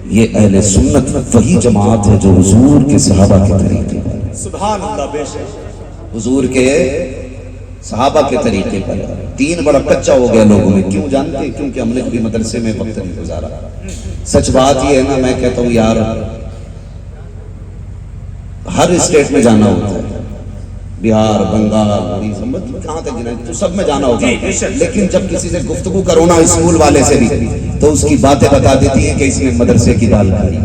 یہ اہل سنت وہی جماعت ہے جو حضور کے صحابہ کے طریقے پر، سبحان اللہ، بے شک حضور کے صحابہ کے طریقے پر۔ دین بڑا کچا ہو گیا لوگوں میں، کیوں جانتے ہیں؟ کیونکہ ہم نے کبھی مدرسے میں وقت نہیں گزارا۔ سچ بات یہ ہے نا، میں کہتا ہوں یار ہر اسٹیٹ میں جانا ہوتا ہے، بہار، بنگال، کہاں تک جانا تو سب میں جانا ہوتا ہے، لیکن جب کسی سے گفتگو کرو نا اسکول والے سے بھی، تو اس کی باتیں بتا دیتی ہیں کہ اس نے مدرسے کی دال کھائی۔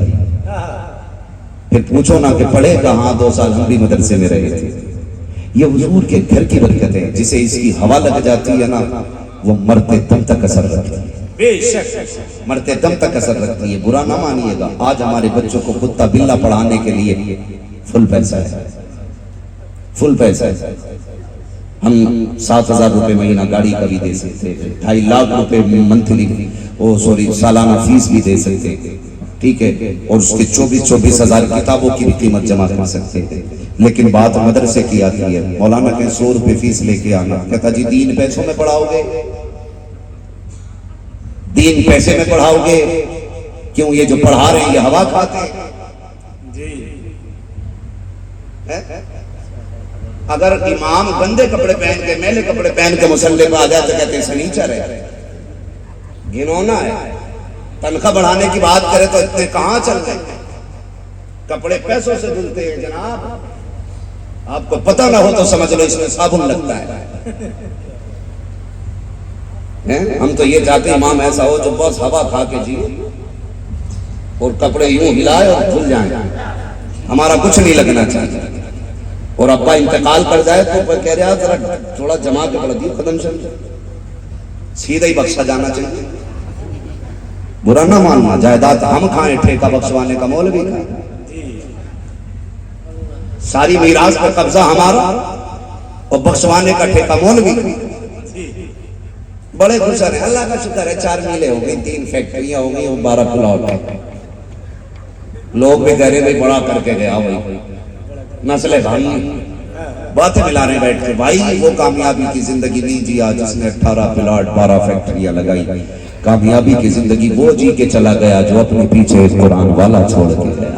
پھر پوچھو نا کہ پڑھے کہاں، 2 سال ہم بھی مدرسے میں رہے تھے۔ یہ حضور کے گھر کی برکت ہے، جسے اس کی ہوا لگ جاتی ہے نا، وہ مرتے دم تک اثر رکھتی ہے، بے شک مرتے دم تک اثر رکھتی ہے۔ برا نہ مانیے گا، آج ہمارے بچوں کو کتا بلا پڑھانے کے لیے فل پیسہ ہے، فل پیسہ ہے۔ ہم 7,000 روپے مہینہ گاڑی کا بھی دے سکتے، 2.5 لاکھ روپے منتھلی سالانہ فیس بھی دے سکتے، ٹھیک ہے، اور اس کے 24,000 کتابوں کی بھی قیمت جمع کر سکتے ہیں۔ لیکن بات مدرسے کی آتی ہے، مولانا کہ 100 روپے فیس لے کے آنا، کہتا جی دین پیسوں میں پڑھاؤ گے؟ دین پیسے میں پڑھاؤ گے؟ کیوں یہ جو پڑھا رہے ہیں یہ ہوا کھاتے ہیں؟ اگر امام گندے کپڑے پہن کے، میلے کپڑے پہن کے مصلی پہ آ جائے تو کہتے ہیں سنیچر ہے، گھنونا ہے۔ تنخواہ بڑھانے کی بات کرے تو اتنے کہاں چل رہے ہیں؟ کپڑے پیسوں سے دھلتے ہیں جناب، آپ کو پتہ نہ ہو تو سمجھ لو اس میں صابن لگتا ہے۔ ہم تو یہ چاہتے ہیں امام ایسا ہو جو بس ہوا کھا کے جیے اور کپڑے یوں ہلائے اور دھل جائیں، ہمارا کچھ نہیں لگنا چاہیے۔ اور ابا انتقال کر جائے تو کہہ رہا ذرا تھوڑا جمع کے پڑھ دیو قدم سے، سیدھا ہی بخشا جانا چاہیے۔ برا نہ ماننا، جائیداد ہم کھائیں، ٹھیکہ بخشوانے کا مولوی کھائیں، ساری میراث کا قبضہ ہمارا اور بخشوانے کا ٹھیکہ مولوی۔ بڑے خوش ہیں، اللہ کا شکر ہے 4 میلے ہو گئی، 3 فیکٹریاں ہو گئی اور 12 پلاٹ ہے۔ لوگ بھی کہہ رہے بھائی بڑا کر کے گیا بھائی، نسل بھائی باتیں ملا رہے بیٹھ کے، بھائی وہ کامیابی کی زندگی نہیں جیا جس نے 18 پلاٹ 12 فیکٹریاں لگائی۔ کامیابی کی زندگی وہ جی کے چلا گیا جو اپنے پیچھے ایک قرآن والا چھوڑ کے گیا۔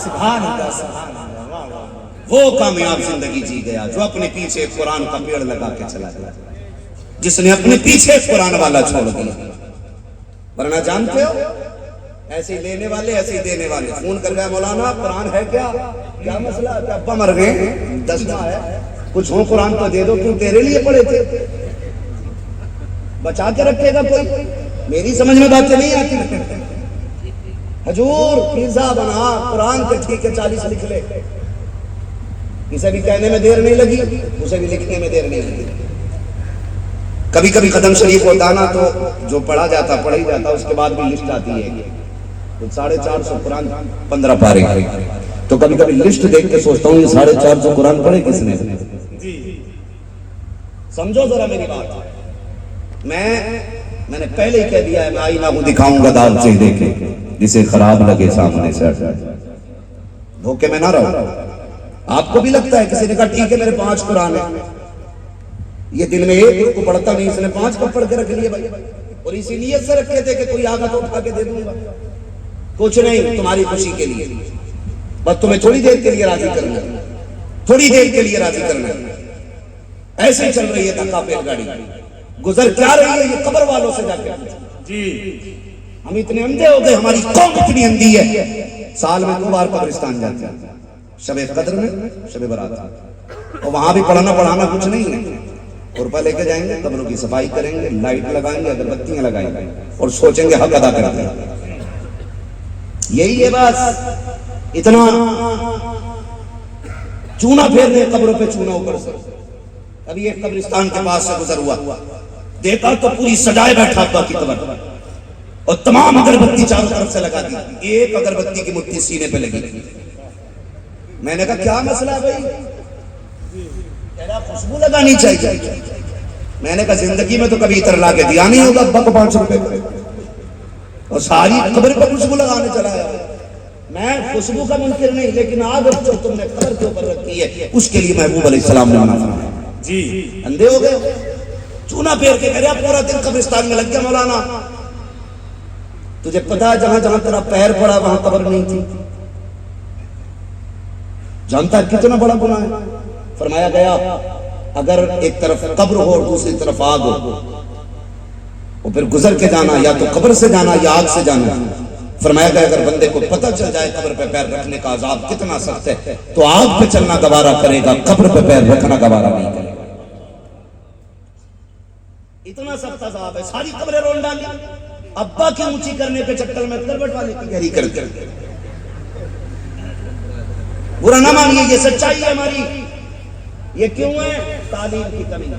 سبحان اللہ، سبحان اللہ۔ وہ کامیاب زندگی جی گیا جو اپنے پیچھے ایک قرآن کا پیڑ لگا کے چلا گیا، جس نے اپنے پیچھے ایک قرآن والا چھوڑ دیا۔ ورنہ جانتے ہو ایسے لینے والے ایسے دینے والے، فون کر گیا مولانا قرآن ہے کیا مسئلہ ہے؟ ابا مر گئے، دسنا ہے، کچھ ہو قرآن تو دے دو، کیوں تیرے لیے پڑے تھے، بچا کے رکھے گا کوئی؟ میری سمجھ میں باتیں نہیں آتی۔ حضور پیزا بنا قرآن کے ٹھیک ہے 40 لکھ لے، اسے بھی کہنے میں دیر نہیں لگی، اسے بھی لکھنے میں دیر نہیں لگی۔ کبھی کبھی قدم شریف ہوتا نا تو جو پڑھا جاتا پڑھا ہی جاتا، اس کے بعد بھی لسٹ آتی ہے 450 قرآن 15 پارے، تو کبھی کبھی لسٹ دیکھ کے سوچتا ہوں یہ 450 قرآن پڑھے کس نے؟ سمجھو ذرا میری بات، میں نے پہلے ہی کہہ دیا ہے، میں آئینہ کو دکھاؤں گا دال چہرے کے، جسے خراب لگے سامنے سے دھوکے میں نہ رہو۔ آپ کو بھی لگتا ہے کسی نے کہا ٹھیک ہے میرے 5 قرآن ہیں، یہ دن میں ایک کو پڑھتا نہیں، اس نے 5 کب پڑھ کے رکھ لیے بھائی، اور اسی نیت سے رکھے تھے کہ کوئی آگا تو اٹھا کے دے دوں گا، کچھ نہیں، تمہاری خوشی کے لیے، بس تمہیں تھوڑی دیر کے لیے راضی کرنا ہے، تھوڑی دیر کے لیے راضی کرنا ہے۔ ایسے ہی چل رہی ہے دھکا پیل گاڑی، گزر کیا رہی ہے یہ قبر والوں سے جا کے جی۔ ہم اتنے اندھے ہو گئے، ہماری قوم اتنی اندھی ہے، سال میں 2 بار قبرستان جاتے ہیں، شب قدر میں، شب برات، اور وہاں بھی پڑھانا کچھ نہیں ہے، روپا لے کے جائیں گے، قبروں کی صفائی کریں گے، لائٹ لگائیں گے، اگربتیاں لگائیں گے، اور سوچیں گے حق ادا کرتے ہیں۔ یہی ہے بس، اتنا چونا پھیرنے قبروں پہ چونا اوپر سے۔ ابھی ایک قبرستان کے پاس سے گزر ہوا، دیکھا تو پوری سجائے بیٹھا ابا کی قبر، اور تمام اگربتی چاروں طرف سے لگا دی، ایک اگربتی کی مٹھی سینے پہ لگی۔ میں نے کہا کیا مسئلہ ہے بھائی؟ کہہ رہا خوشبو لگانی چاہیے۔ میں نے کہا زندگی میں تو کبھی اتر لا کے دیا نہیں ہوگا ابا کو 5 روپے اور ساری قبر پر خوشبو لگانے چلا ہے۔ میں خوشبو کا منکر نہیں، لیکن آگ جو تم نے قبر کے اوپر رکھی ہے اس کے لیے محبوب علیہ السلام نے منع فرمایا۔ جی اندھے ہو گئے، چونا پھیر کے کہہ رہا پورا دن قبرستان میں لگ گیا مولانا، تجھے پتا ہے جہاں جہاں تیرا پیر پڑا وہاں قبر نہیں تھی؟ جانتا ہے کتنا بڑا گناہ ہے؟ فرمایا گیا اگر ایک طرف قبر ہو اور دوسری طرف آگ ہو، اور پھر گزر کے جانا، یا تو قبر سے جانا یا آگ سے جانا، فرمایا گیا اگر بندے کو پتہ چل جائے قبر پہ پیر رکھنے کا عذاب کتنا سخت ہے تو آگ پہ چلنا گوارا کرے گا، قبر پہ پیر رکھنا گوارا نہیں کرے گا۔ اتنا سخت عذاب ہے، ساری قبریں رول ڈالی، ابا کی اونچی کرنے کے چکر میں کروٹ والے کی گہری کر کر۔ برا نہ مانیے، یہ سچائی ہے ہماری۔ یہ کیوں ہے؟ تعلیم کی کمی،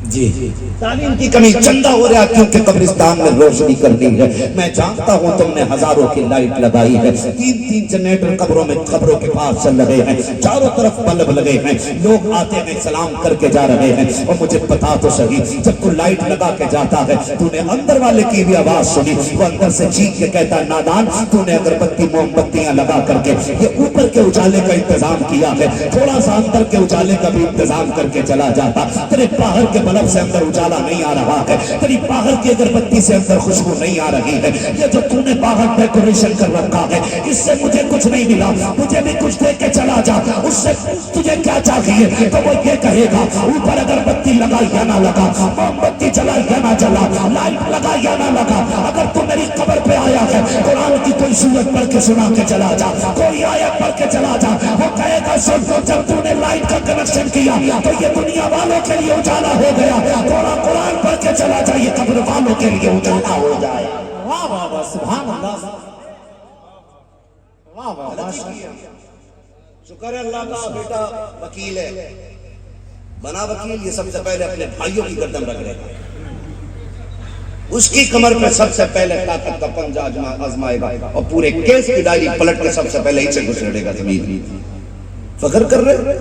جی تعلیم کی کمی۔ چندہ ہو رہا کیونکہ قبرستان میں روشنی کرنی ہے۔ میں جانتا ہوں تم نے ہزاروں کی لائٹ لگائی ہے، 3 جنریٹر قبروں میں قبروں کے پاس چل رہے ہیں، چاروں طرف بلب لگے ہیں، لوگ آتے ہیں سلام کر کے جا رہے ہیں۔ اور مجھے پتا تو صحیح، جب تو لائٹ لگا کے جاتا ہے تو نے اندر والے کی بھی آواز سنی، وہ اندر سے چیخ کے کہتا ہے نادان تو نے اگربتی موم بتیاں لگا کر کے یہ اوپر کے اجالے کا انتظام کیا ہے، تھوڑا سا اندر کے اجالے کا بھی انتظام کر کے چلا جاتا۔ تیرے باہر کے بلب سے اندر اجالا نہیں آ رہا ہے، تیری باہر کی اگربتی سے اندر خوشبو نہیں آ رہی ہے، یہ جو تو نے باہر ڈیکوریشن کر رکھا ہے اس سے مجھے کچھ نہیں ملا، مجھے بھی کچھ دے کے چلا جا، اس سے تجھے کیا چاہیے؟ تو وہ یہ کہے گا اوپر اگربتی لگا یا نہ لگا، موم بتی جلا یا نہ جلا، لائٹ لگا یا نہ لگا، اگر تو میری قبر پہ آیا ہے قرآن کی کوئی سورت پڑھ کے سنا کے چلا جا، کوئی آیت پڑھ کے چلا جا، وہ کہے گا سن جب تو نے لائٹ کا کنیکشن کیا تو یہ دنیا والوں کے لیے اجالا ہو گیا، تھوڑا قرآن پڑھ کے چلا جائے قبر والوں کے لیے اجالا ہو جائے۔ واہ واہ واہ، سبحان اللہ، واہ واہ واہ۔ شکر ہے اللہ کا بیٹا وکیل ہے، بنا وکیل، یہ سب سے پہلے اپنے بھائیوں کی گردن رکھ رہے گا، اس کی کمر پہ سب سے پہلے طاقت کا پنجہ آزمائے گا اور پورے کیس کی ڈائری پلٹ کے سب سے پہلے ہی سے گھسڑے گا زمین۔ فخر کر رہے؟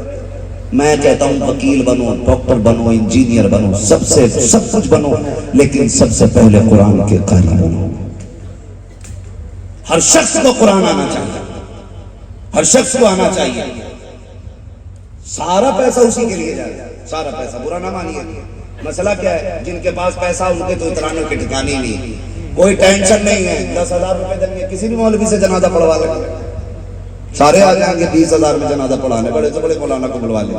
میں کہتا ہوں وکیل بنو، ڈاکٹر بنو، انجینئر بنو، سب کچھ بنو، لیکن سب سے پہلے قرآن کے قاری بنو۔ ہر شخص کو قرآن آنا چاہیے، ہر شخص کو آنا چاہیے۔ سارا پیسہ اسی کے لیے جائے، سارا پیسہ، برا نہ مانیے۔ مسئلہ کیا ہے؟ جن کے پاس پیسہ ان کے تو اترانے کے ٹھکانے نہیں، کوئی ٹینشن نہیں ہے، 10,000 روپے دیں گے، کسی بھی مولوی سے جنازہ پڑھوا لیں، سارے آ جائیں گے 20,000 میں جنازہ پڑھانے، بڑے سے بڑے مولانا کو بلوا لیں۔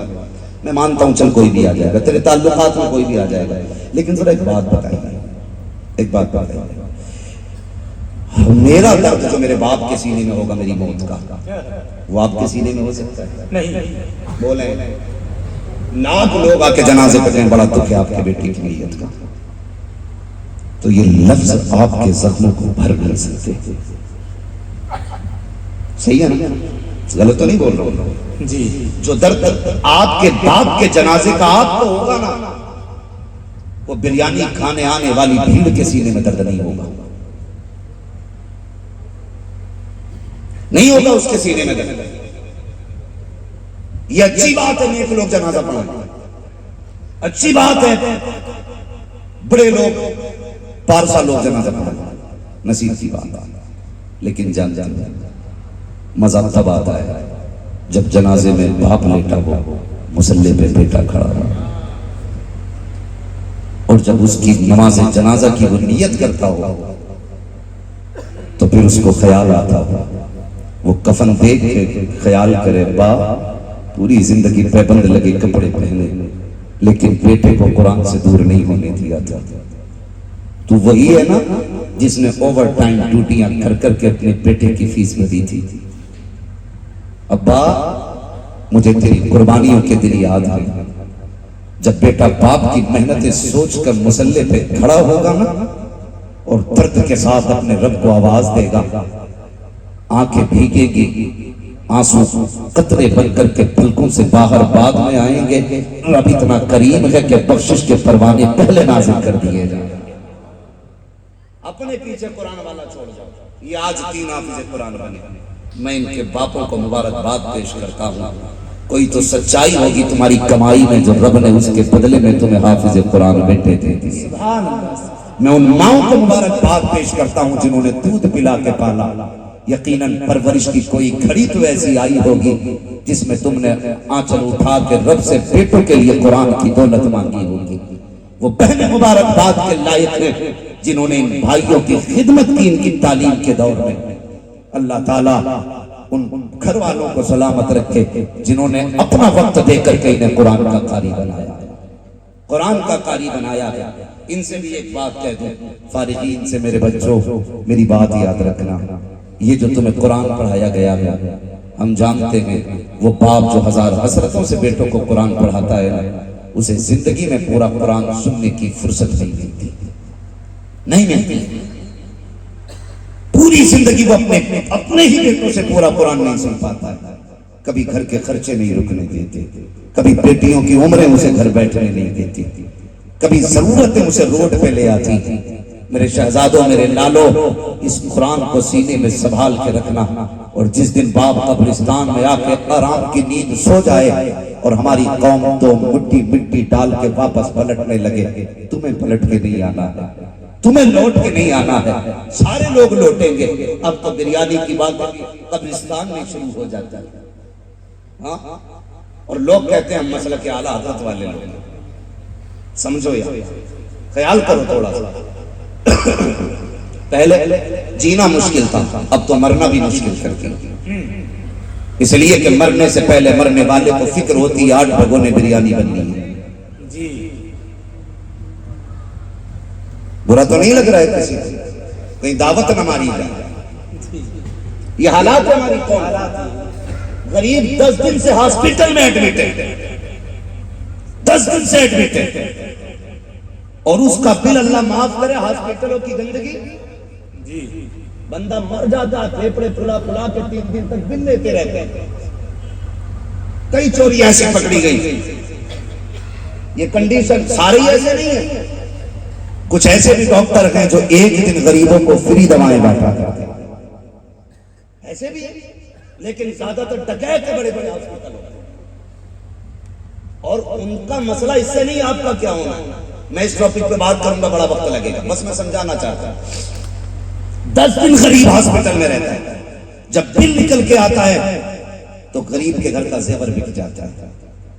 میں مانتا ہوں چل کوئی بھی آ جائے گا، تیرے تعلقات میں کوئی بھی آ جائے گا، لیکن ذرا ایک بات بتائیے، میرا درد جو میرے باپ کے سینے میں ہوگا میری موت کا، وہ آپ کے سینے میں ہو سکتا ہے؟ نہیں، بولیں، لاکھ لوگ آ کے جنازے پہ کہیں بڑا دکھ ہے آپ کے بیٹی کی نیت کا، تو یہ لفظ آپ کے زخموں کو بھر نہیں سکتے۔ صحیح ہے نا؟ غلط تو نہیں بول رہا ہوں؟ جی جو درد آپ کے باپ کے جنازے کا آپ کو ہوگا نا، وہ بریانی کھانے آنے والی بھیڑ کے سینے میں درد نہیں ہوگا، نہیں ہوگا اس کے سینے میں درد۔ یہ اچھی بات ہے نیک لوگ جنازہ پڑھائیں، اچھی بات ہے بڑے لوگ پارسا لوگ جنازہ پڑھائیں، نصیب کی بات، لیکن جان مزہ تب آتا ہے جب جنازے میں باپ لیٹا ہو، مصلی پہ بیٹا کھڑا ہو، اور جب اس کی نماز جنازہ کی وہ نیت کرتا ہو تو پھر اس کو خیال آتا ہو، وہ کفن دیکھ کے خیال کرے با پوری زندگی پابند لگے کپڑے پہنے لیکن بیٹے کو قرآن سے دور نہیں ہونے دیا تھا۔ تو وہی ہے نا جس نے اوور ٹائم ڈیوٹیاں کر کر کے اپنے بیٹے کی فیس میں دی تھی۔ ابا مجھے تیری قربانیوں کے دن یاد ہے، جب بیٹا باپ کی محنتیں سوچ کر مصلی پہ کھڑا ہوگا نا اور درد کے ساتھ اپنے رب کو آواز دے گا، آنکھیں بھیگے گی، آنسو قطرے بن کر کے پلکوں سے باہر بعد میں آئیں گے، رب اتنا کریم ہے کہ بخشش کے پروانے پہلے نازل کر دیے جائیں۔ اپنے پیچھے قرآن والا چھوڑ جاؤ، یہ آج 3 حافظ قرآن بنے، میں ان کے باپوں کو مبارکباد پیش کرتا ہوں۔ کوئی تو سچائی ہوگی تمہاری کمائی میں جو رب نے اس کے بدلے میں تمہیں حافظ قرآن بیٹے دے دی۔ سبحان اللہ۔ میں ان ماؤں کو مبارکباد پیش کرتا ہوں جنہوں نے دودھ پلا کے پالا، یقیناً پرورش کی کوئی گھڑی تو ایسی آئی ہوگی جس میں تم نے آنچل اٹھا کے رب سے بیٹوں کے لیے قرآن کی دولت مانگی ہوگی۔ وہ بہن مبارکباد کے لائق ہیں جنہوں نے ان بھائیوں کی خدمت کی ان کی تعلیم کے دور میں، اللہ تعالیٰ ان گھر والوں کو سلامت رکھے جنہوں نے اپنا وقت دے کر کے انہیں قرآن کا قاری بنایا، قرآن کا قاری بنایا ہے۔ ان سے بھی ایک بات کہہ دوں، فارغین سے میرے بچوں، میری بات یاد رکھنا، یہ جو تمہیں قرآن پڑھایا گیا ہے، ہم جانتے ہیں وہ باپ جو ہزار حسرتوں سے بیٹوں کو قرآن پڑھاتا ہے، اسے زندگی میں پورا قرآن سننے کی فرصت نہیں ملتی، نہیں ملتی۔ پوری زندگی وہ اپنے ہی بیٹوں سے پورا قرآن نہیں سن پاتا ہے، کبھی گھر کے خرچے نہیں رکنے دیتے، کبھی بیٹیوں کی عمریں اسے گھر بیٹھنے نہیں دیتی، کبھی ضرورتیں اسے روڈ پہ لے آتی۔ میرے شہزادوں، میرے لالو، اس قرآن کو سینے میں سنبھال کے رکھنا، اور جس دن باپ قبرستان میں آ کے آرام کی نیند سو جائے اور ہماری قوم تو مٹی مٹی ڈال کے واپس پلٹنے لگے، تمہیں پلٹ کے نہیں آنا ہے، تمہیں لوٹ کے نہیں آنا ہے، سارے لوگ لوٹیں گے۔ اب تو بریانی کی بات قبرستان میں شروع ہو جاتا ہے، ہاں، اور لوگ کہتے ہیں ہم مسئلہ کے اعلیٰ حضرت والے لوگ، سمجھو یار، خیال کرو تھوڑا سا۔ پہلے جینا مشکل تھا، اب تو مرنا بھی مشکل کر دیا، اس لیے کہ مرنے سے پہلے مرنے والے کو فکر ہوتی ہے 8 بھگونے بریانی بننی ہے۔ برا تو نہیں لگ رہا ہے کسی کو، کہیں دعوت نہ ماری جائے۔ یہ حالات ہے ہماری قوم، غریب 10 دن سے ہاسپٹل میں ایڈمٹ ہے، 10 دن سے ایڈمٹ ہے، اور اس کا بل اللہ معاف کرے، ہاسپٹلوں کی گندگی، بندہ مر جاتا ہے، پھیپڑے پھلا پھلا کے 3 دن تک بل لیتے رہتے ہیں۔ کئی چوری ایسے پکڑی گئی، یہ کنڈیشن سارے ایسے نہیں ہیں، کچھ ایسے بھی ڈاکٹر ہیں جو ایک دن غریبوں کو فری دوائیں بانٹا کرتے ہیں، ایسے بھی ہیں، لیکن زیادہ تر ڈکیت کے بڑے بڑے ہاسپٹل ہوتے ہیں، اور ان کا مسئلہ اس سے نہیں آپ کا کیا ہونا ہے۔ میں اس ٹاپک پہ بات کروں گا، بڑا وقت لگے گا، بس میں سمجھانا چاہتا ہوں۔ 10 دن غریب ہاسپٹل میں رہتا ہے، جب بل نکل کے آتا ہے تو غریب کے گھر کا زیور بک جاتا ہے،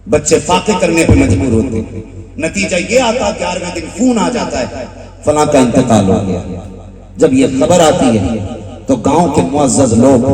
بچے فاقے کرنے پہ مجبور ہوتے ہیں، نتیجہ یہ آتا کہ 11ویں دن فون آ جاتا ہے فلاں کا انتقال ہو گیا۔ جب یہ خبر آتی ہے تو گاؤں کے معزز لوگ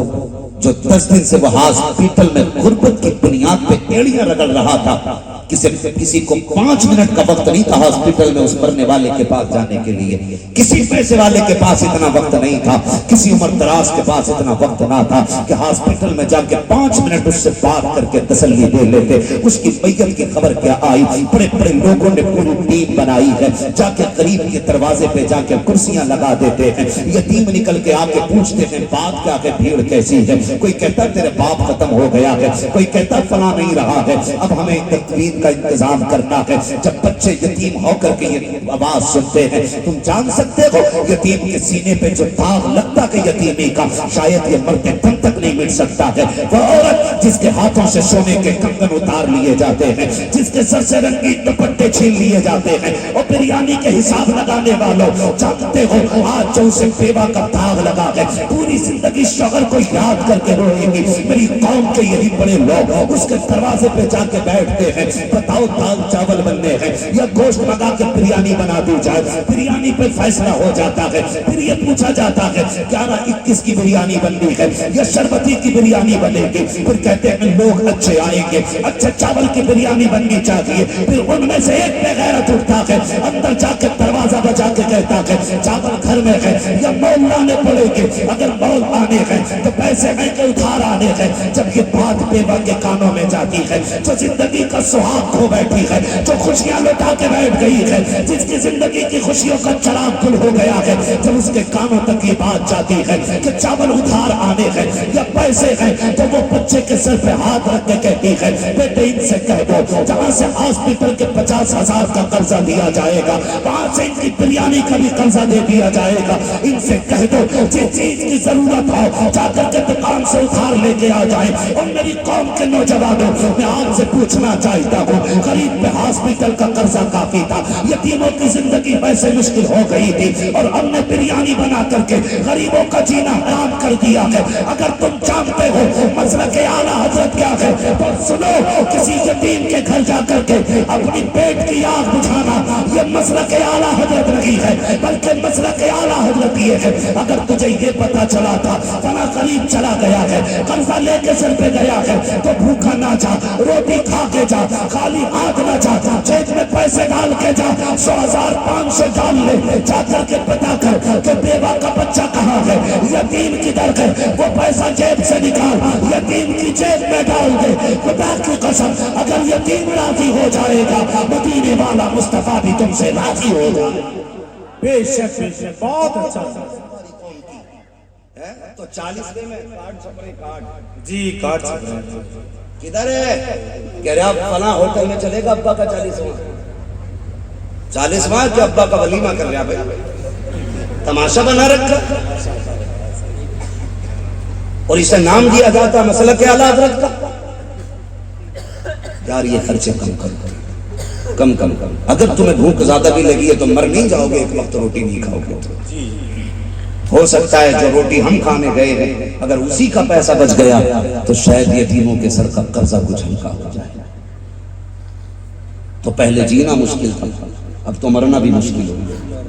جو 10 دن سے وہ ہاسپٹل میں غربت کی بنیاد پہ ایڑیاں رگڑ رہا تھا، کسی کو 5 منٹ کا وقت نہیں تھا ہاسپٹل میں اس مرنے والے کے پاس جانے کے لیے، کسی پیسے والے کے پاس اتنا وقت نہیں تھا، کسی عمر دراز کے پاس اتنا وقت نہ تھا کہ ہاسپٹل میں جا کے 5 منٹ اس سے بات کر کے تسلی دے لیتے۔ اس کی میت کی خبر کیا آئی، بڑے بڑے لوگوں نے پوری ٹیم بنائی ہے، جا کے قریب کے دروازے پہ جا کے کرسیاں لگا دیتے ہیں، یتیم نکل کے آ کے پوچھتے ہیں بات کیا ہے، بھیڑ کیسی ہے، کوئی کہتا تیرے باپ ختم ہو گیا ہے، کوئی کہتا فلاں نہیں رہا ہے، اب ہمیں تقویم کا انتظام کرنا ہے۔ جب بچے یتیم ہو کر کے یہ آواز سنتے ہیں، تم جان سکتے ہو یتیم کے سینے پہ جو داغ لگتا کہ یتیمی کا شاید یہ مرتے دم تک نہیں مٹ سکتا ہے۔ وہ عورت جس کے ہاتھوں سے سونے کے کنگن اتار لیے جاتے ہیں، جس کے سر سے رنگین دوپٹے چھین لیے جاتے ہیں، اور بریانی کے حساب لگانے والوں جانتے ہو آج جو اسے بیوہ کا داغ لگا ہے، پوری زندگی شوہر کو یاد کر کے روئے گی۔ میری قوم کے یہی بڑے لوگ اس کے دروازے پہ جا کے بیٹھتے ہیں، بتاؤ دال چاول بننے ہیں یا گوشت منگا کے بریانی بنا دی جائے، بریانی پہ فیصلہ ہو جاتا ہے۔ پھر یہ پوچھا جاتا ہے 11-21 کی بریانی بننی ہے یا شربتی کی بریانی بنے گی، پھر کہتے ہیں لوگ اچھے آئیں گے، اچھے چاول کی بریانی بننی چاہیے۔ پھر ان میں سے ایک بے غیرت اٹھتا ہے، اندر جا کے دروازہ بجا کے کہتا ہے چاول گھر میں ہے یا مول لانے پڑے گے، اگر مول آنے ہیں تو پیسے میں کے ادھار آنے ہیں۔ جب یہ بات بیوہ کے کانوں میں جاتی ہے، جو زندگی کا سہاگ کھو بیٹھی ہے، جو خوشیاں لٹا کے بیٹھ گئی ہے، جس کی زندگی کی خوشیوں کا چراغ گل ہو گیا ہے، جب اس کے کانوں تک یہ بات جاتی ہے کہ چاول ادھار آنے ہیں یا پیسے ہیں، تو وہ بچے کے سر پہ ہاتھ رکھ کے کہتی ہے بیٹے ان سے کہہ دو جہاں سے ہاسپٹل کے 50,000 کا قرضہ دیا جائے گا وہاں سے ان کی بریانی کا بھی قرضہ دے دیا جائے گا۔ ان سے کہہ دو جس چیز کی ضرورت ہو جا کر کے دکان سے ادھار لے کے آ جائے۔ اور میری قوم کے نوجوانوں، میں آپ سے پوچھنا چاہتا ہوں، غریب پہ ہاسپٹل کا قرضہ کافی تھا، یتیموں کی زندگی ویسے مشکل ہو گئی تھی، اور ہم نے بریانی بنا کر کے غریبوں کا جینا حرام کر دیا ہے۔ اگر اگر تم جانتے ہو مسلک اعلیٰ حضرت کیا ہے تو سنو، کسی یتیم کے گھر جا کر کے اپنی پیٹ کی آگ بجھانا یہ مسلک اعلیٰ حضرت نہیں ہے، بلکہ مسلک اعلیٰ حضرت یہ ہے اگر تجھے یہ پتا چلا تھا فلاں قریب چلا گیا ہے، قرضہ لے کے سر پہ گیا ہے، تو بھوکا نہ جا، روٹی کھا کے جا، خالی ہاتھ نہ جا، جیب میں پیسے ڈال کے جا، 100,000 500 ڈال لے، جا کر کے پتا کر کہ بیوہ کا بچہ کہاں ہے، یتیم کدھر ہے، وہ پیسہ جیب سے نکال یتیم کی جیب میں ڈال دے۔ خدا کی قسم اگر یتیم راضی ہو جائے گا مدینے والا مصطفیٰ بھی تم سے راضی ہو جائے گا۔ بے شک بہت اچھا تو 40 میں کارڈ چھپرے کارڈ جی، کارڈ چھپ رہے ہیں کدھر ہے؟ کہہ رہے آپ فلاں ہوٹل میں چلے گا ابا کا 40واں کہ ابا کا ولیمہ کر رہا بھائی، تماشا بنا رکھا اور اسے نام دیا جاتا مسلک اعلیٰ حضرت کا۔ یار یہ خرچے کم کرو، کم کم کم۔ اگر تمہیں بھوک زیادہ بھی لگی ہے تو مر نہیں جاؤ گے، ایک وقت روٹی نہیں کھاؤ گے تو ہو سکتا ہے جو روٹی ہم کھانے گئے ہیں اگر اسی کا پیسہ بچ گیا تو شاید یتیموں کے سر کا قرضہ کچھ ہلکا ہو جائے۔ تو پہلے جینا مشکل تھا، اب تو مرنا بھی مشکل ہو گیا،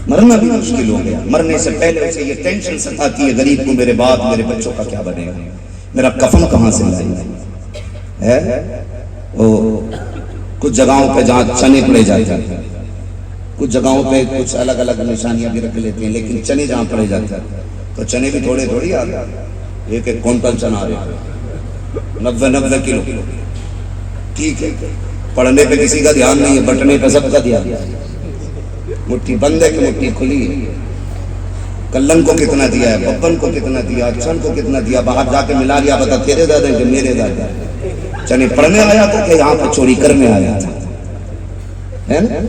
مرنا بھی مشکل ہو گیا۔ مرنے سے پہلے اسے یہ ٹینشن ستاتی ہے غریب کو میرے بعد میرے بچوں کا کیا بنے گا، میرا کفن کہاں سے لائیں گے۔ وہ کچھ جگہوں پہ جہاں چنے پڑے جاتے ہیں، کچھ جگہوں پہ کچھ الگ الگ نشانیاں بھی رکھ لیتے ہیں، لیکن چنے جہاں پڑے جاتے ہیں تو چنے بھی تھوڑے تھوڑی آ رہے ہیں، ایک ایک کونٹل چنا آ رہے ہیں، 90 کلو، ٹھیک ہے۔ پڑھنے پہ کسی کا دھیان نہیں ہے، بٹنے پہ سب کا دھیان ہے۔ مٹھی بند ہے کہ مٹھی کھلی ہے، کلن کو کتنا دیا ہے، ببن کو کتنا دیا، اچھن کو کتنا دیا، باہر جا کے ملا لیا، بتا تیرے دادا کہ میرے دادا۔ چنے پڑھنے آیا تھا کہ یہاں پر چوری کرنے آیا تھا، ہے نا؟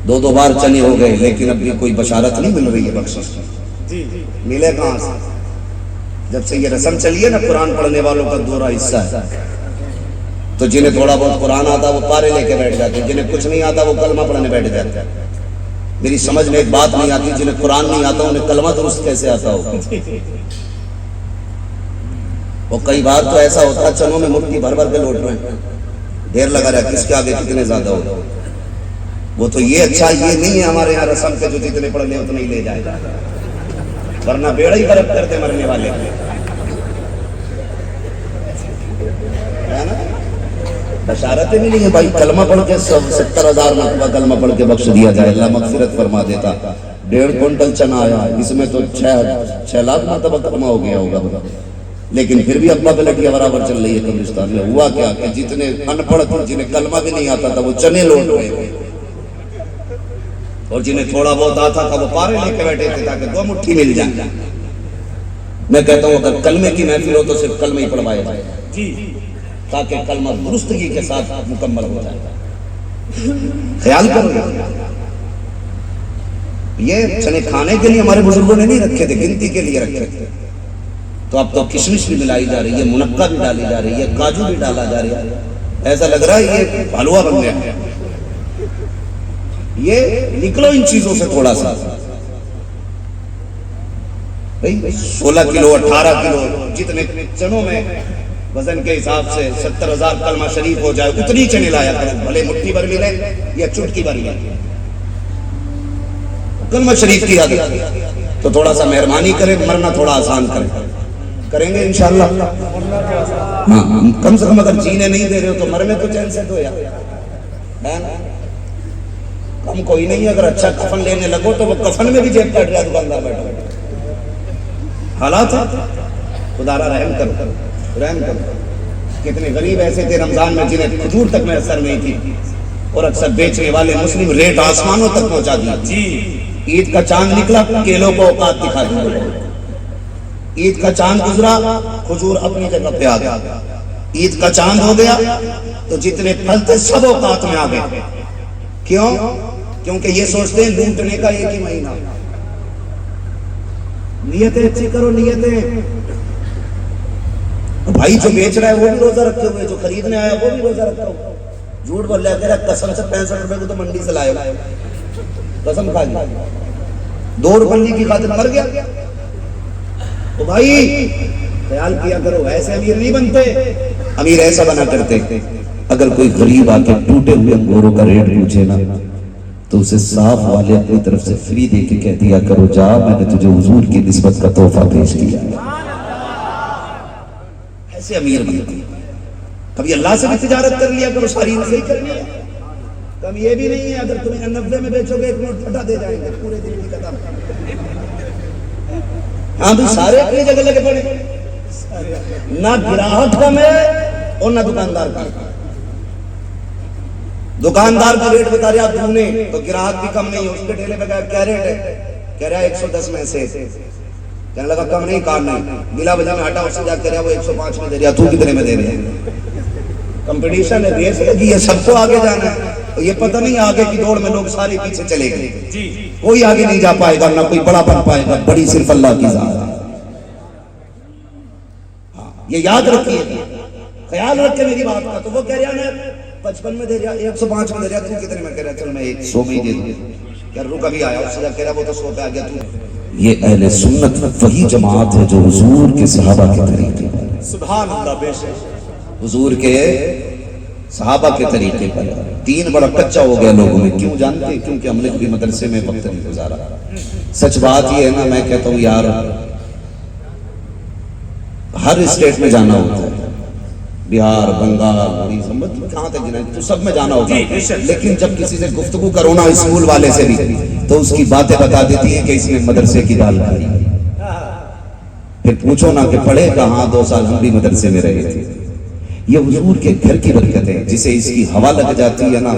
2 بار چنے ہو گئے لیکن اب بھی کوئی بشارت نہیں مل رہی ہے بخشش کی، ملے کہاں سے؟ جب سے یہ رسم چلی ہے نا قرآن پڑھنے والوں کا دوہرا حصہ ہے، تو جنہیں تھوڑا بہت قرآن آتا وہ پارے لے کے بیٹھ جاتے ہیں، جنہیں کچھ نہیں آتا وہ کلمہ پڑھنے بیٹھ جاتے ہیں۔ میری سمجھ میں ایک بات نہیں آتی، جنہیں قرآن نہیں آتا انہیں کلمہ درست کیسے آتا ہو؟ وہ کئی بار تو ایسا ہوتا ہے چنوں میں مٹھی بھر بھر کے لوٹ رہے ہیں، ڈھیر لگا رہا ہے کس کے آگے کتنے زیادہ ہو۔ وہ تو یہ اچھا یہ نہیں ہے ہمارے یہاں رسم کے جو جتنے پڑھ لے اتنے ہی لے جائے گا، ورنہ بیڑا ہی غرق کرتے مرنے والے، ہے نا؟ بشارتیں ملی ہیں بھائی، کلمہ پڑھ کے 70,000 مرتبہ کلمہ پڑھ کے بخش دیا جائے، اللہ مغفرت فرما دیتا۔ 1.5 کوئنٹل چنا آیا، اس میں تو 6 لاکھ مرتبہ کلمہ ہو گیا ہوگا، لیکن پھر بھی ابا پلٹیا برابر چل رہی ہے قبرستان میں۔ ہوا کیا کہ جتنے ان پڑھ تھے جنہیں کلمہ بھی نہیں آتا تھا وہ چنے لوٹ رہے تھے، اور جنہیں تھوڑا بہت آتا تھا وہ پارے لے کے بیٹھے تھے تاکہ 2 مٹھی مل جائیں۔ میں کہتا ہوں اگر کلمے کی محفل ہو تو صرف کلمہ ہی پڑھوایا جائے تاکہ کلمہ درستگی کے ساتھ مکمل ہو جائے۔ خیال کرو، یہ چنے کھانے کے لیے ہمارے بزرگوں نے نہیں رکھے تھے، گنتی کے لیے رکھے تھے۔ تو اب تو کشمش بھی ملائی جا رہی ہے، منقع بھی ڈالی جا رہی ہے، کاجو بھی ڈالا جا رہا ہے، ایسا لگ رہا ہے یہ حلوہ بن گیا ہے۔ یہ نکلو ان چیزوں سے تھوڑا سا، 16 کلو 18 کلو جتنے چنوں میں وزن کے حساب سے 70,000 کلمہ شریف ہو جائے اتنی چنے لایا کرو، بھلے مٹھی بھر ملے یا چٹکی بھر ملے۔ کلمہ شریف کی عادت تو تھوڑا سا مہربانی کریں، مرنا تھوڑا آسان کریں گے انشاءاللہ۔ ہاں کم سے کم اگر جینے نہیں دے رہے ہو تو مرنے تو چین سے دو یار، کم کوئی نہیں۔ اگر اچھا کفن لینے لگو تو وہ کفن میں بھی جیب کاٹ رہا دکاندار بیٹھا۔ حالات ہے، خدا را رحم کرو، رحم کرو۔ کتنے غریب ایسے تھے رمضان میں جنہیں کھجور تک میں اثر نہیں تھی، اور اکثر بیچنے والے مسلم ریٹ آسمانوں تک پہنچا دیا۔ عید کا چاند نکلا، کیلوں کو اوقات دکھا دیا۔ عید کا چاند گزرا، کھجور اپنی جگہ پہ آ گیا۔ عید کا چاند ہو گیا تو جتنے پھل تھے سب اوقات میں آ گئے۔ کیوں؟ کیونکہ یہ سوچتے ہیں لوٹنے کا ایک ہی مہینہ۔ نیتیں اچھی کرو، نیتیں۔ بھائی جو بیچ رہا ہے وہ بھی روزہ رکھے ہوئے، جو خریدنے آیا وہ بھی روزہ رکھا ہوا۔ جھوٹ بول رہا ہے، قسم سے 65 روپے کو تو منڈی سے لائے، قسم کھا گیا، 2 روپے کی خاطر مر گیا۔ تو تو بھائی خیال کیا کرو، ایسے امیر نہیں بنتے، امیر ایسا بنا کرتے اگر کوئی غریب آ کے ٹوٹے ہوئے انگوروں کا ریٹ پوچھے نا تو اسے صاف والے اپنی طرف سے فری دے کے کہہ دیا کرو جا میں نے تجھے حضور کی نسبت کا تحفہ پیش کیا۔ ایسے امیر بنتے۔ کبھی اللہ سے بھی تجارت کر لیا کرو، ساری نہیں کرنی ہے۔ کبھی یہ بھی نہیں ہے اگر تمہیں 90 میں بیچو گے 1 نوٹ پھٹا دے جائیں گے پورے دن کی قدم۔ ہاں بھی سارے اپنی جگہ لگے پڑے، نہ گراہک کم ہے اور نہ دکاندار کم۔ دکاندار کا ریٹ بتا رہا تم نے تو گراہک بھی کم نہیں ہے، اس کے ٹھیلے پہ کیا ریٹ ہے؟ کہہ رہا ہے 110 میں سے، کہنے لگا کم نہیں کار نہیں، بلا وجہ میں ہٹا، اس سے جا کہہ رہا وہ 105 میں دے رہا، تو کتنے میں دے رہے ہیں؟ کمپٹیشن ہے، ریس لگی ہے، سب کو آگے جانا ہے۔ یہ پتہ نہیں آگے کی دوڑ میں لوگ سارے پیچھے چلے گئے، کوئی آگے نہیں جا پائے گا، نہ کوئی بڑا بن پائے گا، بڑی صرف اللہ کی ذات ہے۔ یہ یاد رکھیے، خیال رکھے میری بات کا۔ تو وہ کہہ رہا نا 55 میں دے رہا، 105 میں دے رہا، تو کتنے میں کہہ رہا؟ چل میں 100 میں ہی دے دوں۔ کہہ رہا کبھی آیا، اس سے جا کہہ رہا وہ تو 100 پہ آ گیا تو۔ یہ اہل سنت وہی جماعت ہے جو حضور کے صحابہ کے طریقے پر، سبحان اللہ، بے شک حضور کے صحابہ کے طریقے پر۔ دین بڑا کچا ہو گیا لوگوں میں، کیوں جانتے ہیں؟ کیونکہ ہم نے کبھی مدرسے میں وقت نہیں گزارا۔ سچ بات یہ ہے نا، میں کہتا ہوں یار ہر اسٹیٹ میں جانا ہوتا ہے، بہار، بنگال، اڑیسہ، کہاں تک جانا تو سب میں جانا ہوتا ہے، لیکن جب کسی سے گفتگو کرو نا اسکول والے سے بھی تو اس کی باتیں بتا دیتی ہیں کہ اس نے مدرسے کی دال کھائی۔ پھر پوچھو نا کہ پڑھے کہاں، 2 سال ہم بھی مدرسے میں رہے تھے۔ یہ حضور کے گھر کی برکت ہے، جسے اس کی ہوا لگ جاتی ہے نا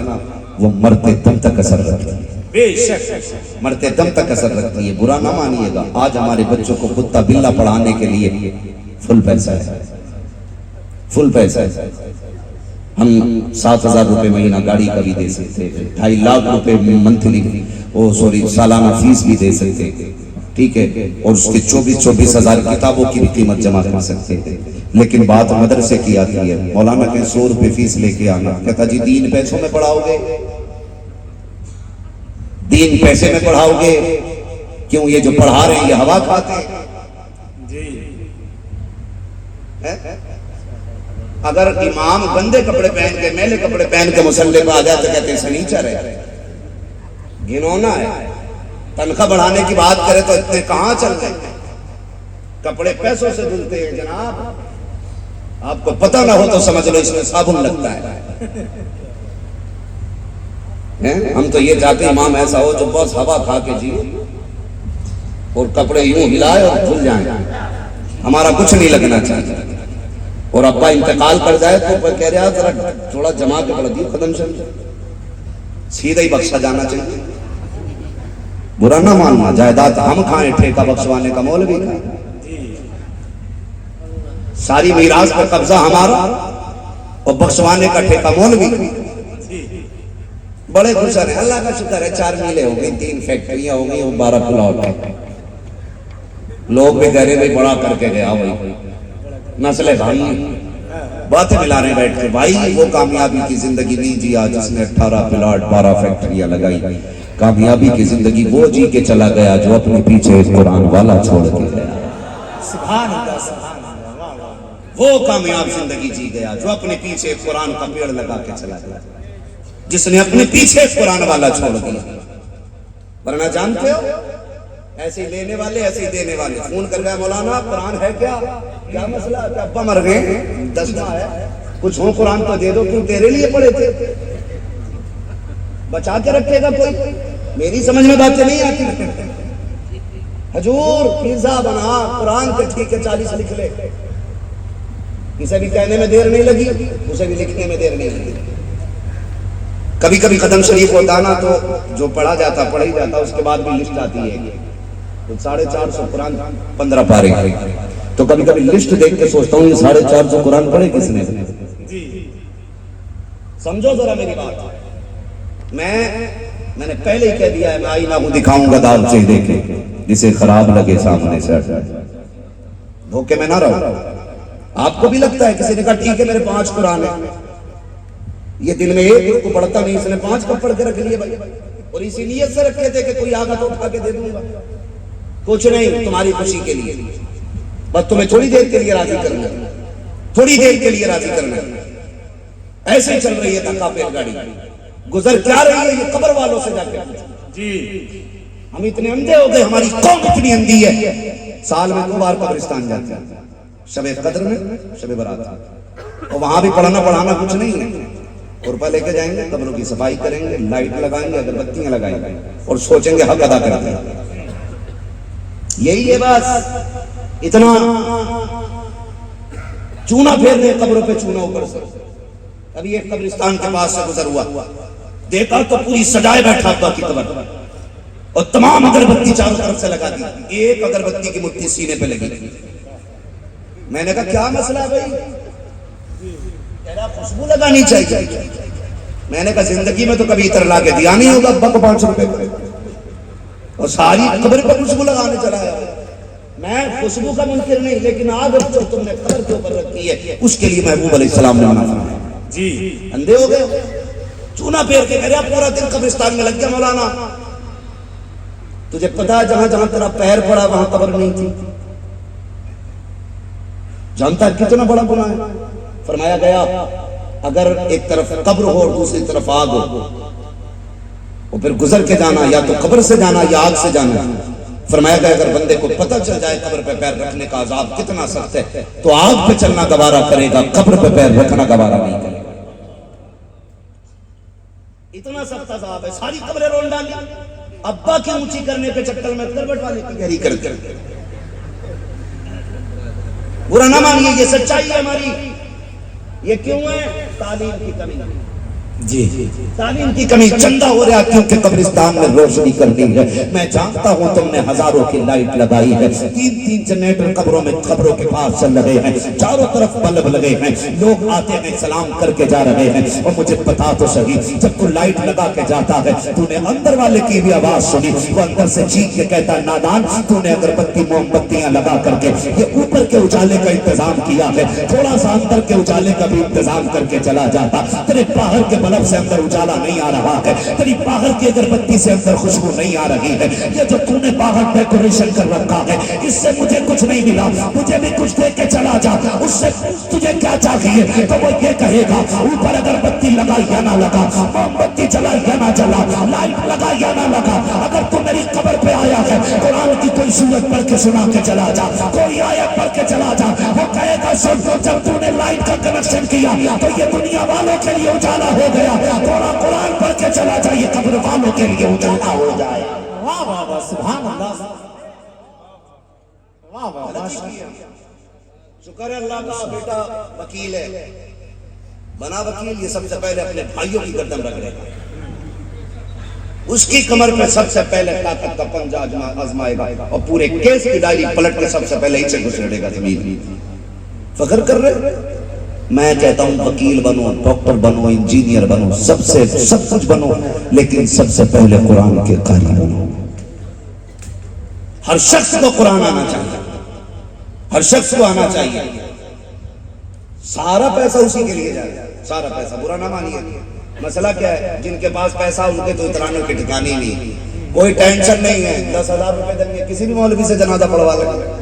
وہ مرتے دم تک اثر رکھتی ہے، بے شک مرتے دم تک اثر رکھتی ہے۔ برا نہ مانیے گا، آج ہمارے بچوں کو کتا بلا پڑھانے کے لیے فل پیسہ ہے، فل پیسہ ہے۔ ہم 7,000 روپے مہینہ گاڑی کا بھی دے سکتے، 2.5 لاکھ روپے منتھلی سالانہ فیس بھی دے سکتے، ٹھیک ہے، اور اس کے 24 ہزار کتابوں کی بھی قیمت جمع کر سکتے ہیں۔ لیکن بات مدرسے کی آتی ہے، مولانا کہ 100 روپے فیس لے کے آنا، کہتا جی دین پیسوں میں پڑھاؤ گے، دین پیسے میں پڑھاؤ گے؟ کیوں یہ جو پڑھا رہے ہیں یہ ہوا کھاتے ہیں؟ اگر امام گندے کپڑے پہن کے، میلے کپڑے پہن کے مصلی پہ آ جائے تو کہتے ہیں سنیچر ہے، گھنونا ہے۔ تنخواہ بڑھانے کی بات کرے تو اتنے کہاں چل رہے ہیں، کپڑے پیسوں سے دھلتے ہیں جناب۔ آپ کو پتہ نہ ہو تو سمجھ لو اس میں صابن لگتا ہے۔ ہم تو یہ چاہتے ہیں امام ایسا ہو جو بس ہوا کھا کے جی اور کپڑے یوں ہلائے اور دھل جائیں، ہمارا کچھ نہیں لگنا چاہیے۔ اور ابا انتقال کر جائے تو کہہ رہا ذرا تھوڑا جما کے پڑھ دیو قدم سے، سیدھا ہی بخشا جانا چاہیے۔ برا نہ ماننا، جائیداد ہم کھائیں، ٹھیکہ بخشوانے کا مولوی کھائیں، ساری میراث پر قبضہ ہمارا اور بخشوانے کا ٹھیکہ مولوی۔ بڑے خوش ہیں، اللہ کا شکر ہے 4 میلے ہو گئی، 3 فیکٹریاں ہو گئی اور 12 پلاٹ ہیں۔ لوگ بھی کہہ رہے بھائی بڑا کر کے گیا بھائی، نسل بھائی باتیں ملا رہے بیٹھ کے، بھائی وہ کامیابی کی زندگی نہیں جیا جس نے 18 پلاٹ 12 فیکٹریاں لگائی۔ کامیابی کی زندگی وہ جی کے چلا گیا جو اپنے پیچھے قرآن والا چھوڑ کے گیا۔ سبحان اللہ، سبحان اللہ، وہ کامیاب زندگی جی گیا جو اپنے پیچھے قرآن کا پیڑ لگا کے چلا گیا، جس نے اپنے پیچھے قرآن والا چھوڑ دیا۔ ورنہ جانتے ہو ایسے ہی لینے والے ایسے ہی دینے والے، فون کر گیا مولانا قرآن ہے کیا مسئلہ ہے؟ ابا مر گئے 10واں ہے، کچھ ہو قرآن تو دے دو، کیوں تیرے لیے پڑے تھے، بچا کے رکھے گا کوئی؟ میری سمجھ میں باتیں نہیں آتی۔ حضور پیزا بنا قرآن کے ٹھیک ہے 40 لکھ لے، اسے بھی کہنے میں دیر نہیں لگی، اسے بھی لکھنے میں دیر نہیں لگی۔ کبھی کبھی قدم شریف ہوتا نا تو جو پڑھا جاتا پڑھا ہی جاتا، اس کے بعد بھی لسٹ آتی ہے تو 450 قرآن 15 پارے، تو کبھی کبھی لسٹ دیکھ کے سوچتا ہوں یہ 450 قرآن پڑھے کس نے؟ سمجھو ذرا میری بات، میں نے پہلے ہی کہہ دیا ہے، میں آئینہ کو دکھاؤں گا داغ چہرے کے، جسے خراب لگے سامنے سے دھوکے میں نہ رہو۔ آپ کو بھی لگتا ہے کسی نے کہا ٹھیک ہے میرے 5 قرآن ہیں، یہ دن میں ایک کو پڑھتا نہیں، اس نے 5 کب پڑھ کے رکھ لیے بھائی، اور اسی نیت سے رکھے تھے کہ کوئی آگا تو اٹھا کے دے دوں گا، کچھ نہیں، تمہاری خوشی کے لیے بس تمہیں تھوڑی دیر کے لیے راضی کرنا ہے، تھوڑی دیر کے لیے راضی کرنا ہے. ایسے ہی چل رہی ہے دھکا پیٹ گاڑی، گزر کیا رہی ہے یہ قبر والوں سے جا کے پوچھو. جی ہم اتنے اندھے ہو گئے، ہماری قوم اتنی اندھی ہے، سال میں 2 بار قبرستان جاتے ہیں، شب قدر میں، شب برات. اور وہاں بھی پڑھانا کچھ نہیں ہے، روپے لے کے جائیں گے، قبروں کی صفائی کریں گے، لائٹ لگائیں گے، اگربتیاں لگائیں گے اور سوچیں گے حق ادا کرتے ہیں. یہی ہے بس. اتنا چونا پھیر دے قبروں پہ چونا اوپر سے. ابھی ایک قبرستان کے پاس سے گزر ہوا، دیکھا تو پوری سجائے بیٹھا ابا کی قبر اور تمام اگربتی چاروں طرف سے لگا دی، ایک اگربتی کی مٹھی سینے پہ لگی. میں نے کہا کیا مسئلہ ہے بھائی؟ کہہ رہا خوشبو لگانی چاہیے. میں نے کہا زندگی میں تو کبھی اتر لا کے دیا نہیں ہوگا ابا کو 500 روپے اور ساری قبر پہ خوشبو لگانے چلا ہے. میں خوشبو کا منکر نہیں، لیکن آگ جو تم نے قبر کے اوپر رکھی ہے اس کے لیے محبوب علیہ السلام نے منع فرمایا. جی اندھے ہو گئے، چونا پھیر کے کہہ رہا پورا دن قبرستان میں لگ گیا. مولانا تجھے پتا ہے جہاں جہاں تیرا پیر پڑا وہاں قبر نہیں تھی؟ جانتا ہے کتنا بڑا گناہ ہے؟ فرمایا گیا اگر ایک طرف قبر ہو اور دوسری طرف آگ ہو، اور پھر گزر کے جانا، یا تو قبر سے جانا یا آگ سے جانا. فرمایا گیا اگر بندے کو پتہ چل جائے قبر پہ پیر رکھنے کا عذاب کتنا سخت ہے تو آگ پہ چلنا گوارا کرے گا، قبر پہ پیر رکھنا گوارا نہیں کرے گا. اتنا سخت عذاب ہے. ساری قبریں رون ڈالی، ابا کی اونچی کرنے کے چکر میں کروٹ والے کی گہری کر کے. برا نہ مانیے، یہ سچائی ہے ہماری. یہ کیوں ہے؟ تعلیم کی کمی. جی تعلیم کی کمی. چندہ ہو رہا کیونکہ قبرستان میں روشنی کرنی ہے. میں جانتا ہوں تم نے ہزاروں کی لائٹ لگائی ہے، 3 جنریٹر قبروں میں، قبروں کے پاس چل رہے ہیں، چاروں طرف بلب لگے ہیں، لوگ آتے ہیں سلام کر کے جا رہے ہیں. اور مجھے پتا تو صحیح جب تو لائٹ لگا کے جاتا ہے تو نے اندر والے کی بھی آواز سنی، وہ اندر سے چیخ کے کہتا نادان تو نے اگربتی موم بتیاں لگا کر کے یہ اوپر کے اجالے کا انتظام کیا ہے، تھوڑا سا اندر کے اجالے کا بھی انتظام کر کے چلا جاتا. تیرے باہر کے بلب سے اندر اجالا نہیں آ رہا ہے، تیری باہر کی اگربتی سے اندر خوشبو نہیں آ رہی ہے. یہ جو تو نے باہر ڈیکوریشن کر رکھا ہے اس سے مجھے کچھ نہیں ملا، مجھے بھی کچھ دے کے چلا جا. اس سے تجھے کیا چاہیے تو وہ یہ کہے گا اوپر اگربتی لگا یا نہ لگا، موم بتی چلا یا نہ چلا، لائٹ لگا یا نہ لگا، اگر تو میری قبر پہ آیا ہے قرآن کی کوئی سورت پڑھ کے سنا کے چلا جا، کوئی آیت پڑھ کے چلا جا. وہ کہے گا سن جب تو نے لائٹ کا کنیکشن کیا تو یہ دنیا والوں کے لیے اجالا ہو گیا، تھوڑا قرآن پڑھ کے چلا جائے قبر والوں کے لیے اجالا ہو جائے. واہ واہ واہ سبحان اللہ، واہ واہ واہ. شکر ہے اللہ کا بیٹا وکیل ہے، بنا وکیل. یہ سب سے پہلے اپنے بھائیوں کی گردن رکھ رہے گا، اس کی کمر پہ سب سے پہلے طاقت کا پنجہ آزمائے گا اور پورے کیس کی ڈائری پلٹ کے سب سے پہلے ہی سے گھسڑے گا زمین. فخر کر رہے؟ میں کہتا ہوں وکیل بنو، ڈاکٹر بنو، انجینئر بنو، سب کچھ بنو، لیکن سب سے پہلے قرآن کے قاری بنو. ہر شخص کو قرآن آنا چاہیے، ہر شخص کو آنا چاہیے. سارا پیسہ اسی کے لیے جائے، سارا پیسہ. برا نہ مانیے. مسئلہ کیا ہے؟ جن کے پاس پیسہ ان کے تو اترانے کے ٹھکانے نہیں، کوئی ٹینشن نہیں ہے. 10,000 روپے دیں گے، کسی بھی مولوی سے جنازہ پڑھوا لیں گے،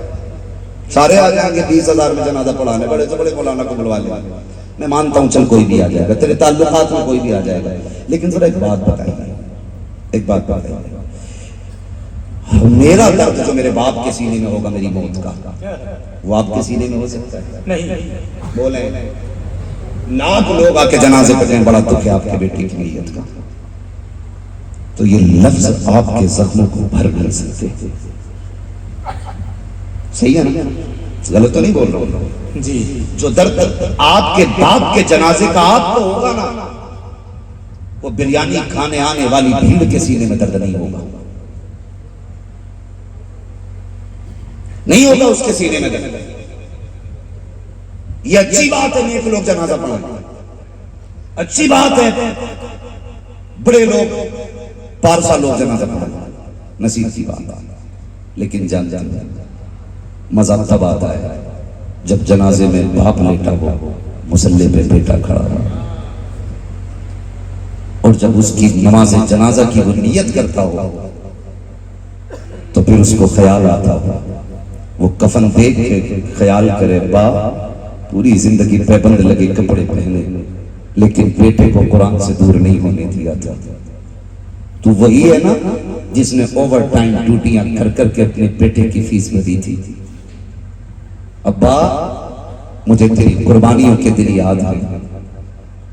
سارے آ جائیں گے. 20,000 میں جنازہ پڑھانے، بڑے سے بڑے مولانا کو بلوا لیں گے. میں مانتا ہوں چل کوئی بھی آ جائے گا، تیرے تعلقات میں کوئی بھی آ جائے گا، لیکن ذرا ایک بات بتائیے، ایک بات بتائیے. میرا درد جو میرے باپ کے سینے میں ہوگا میری موت کا، وہ آپ کے سینے میں ہو سکتا ہے؟ نہیں. بولیں لاکھ لوگ آ کے جنازے پڑھیں بڑا دکھ ہے آپ کے بیٹی کی نیت کا، تو یہ لفظ آپ کے زخموں کو بھر نہیں سکتے. صحیح ہے نا؟ غلط تو نہیں بول رہا ہوں؟ جی جو درد آپ کے باپ کے جنازے کا آپ کو ہوگا نا، وہ بریانی کھانے آنے والی بھیڑ کے سینے میں درد نہیں ہوگا، نہیں ہوگا اس کے سینے میں درد. یہ اچھی بات ہے نیک لوگ جنازہ پڑھیں، اچھی بات ہے بڑے لوگ پارسا لوگ جنازہ پڑھیں، نصیب کی بات. لیکن جان مزہ تب آتا ہے جب جنازے میں باپ لیٹا ہو، مصلی پہ بیٹا کھڑا ہو، اور جب اس کی نماز جنازہ کی وہ نیت کرتا ہو تو پھر اس کو خیال آتا ہو وہ کفن دیکھ کے خیال کرے با پوری زندگی پابند لگے کپڑے پہنے لیکن بیٹے کو قرآن سے دور نہیں ہونے دیا تھا. تو وہی ہے نا جس نے اوور ٹائم ڈیوٹیاں کر کر کے اپنے بیٹے کی فیس میں دی تھی. ابا مجھے تیری قربانیوں کے دن یاد ہے.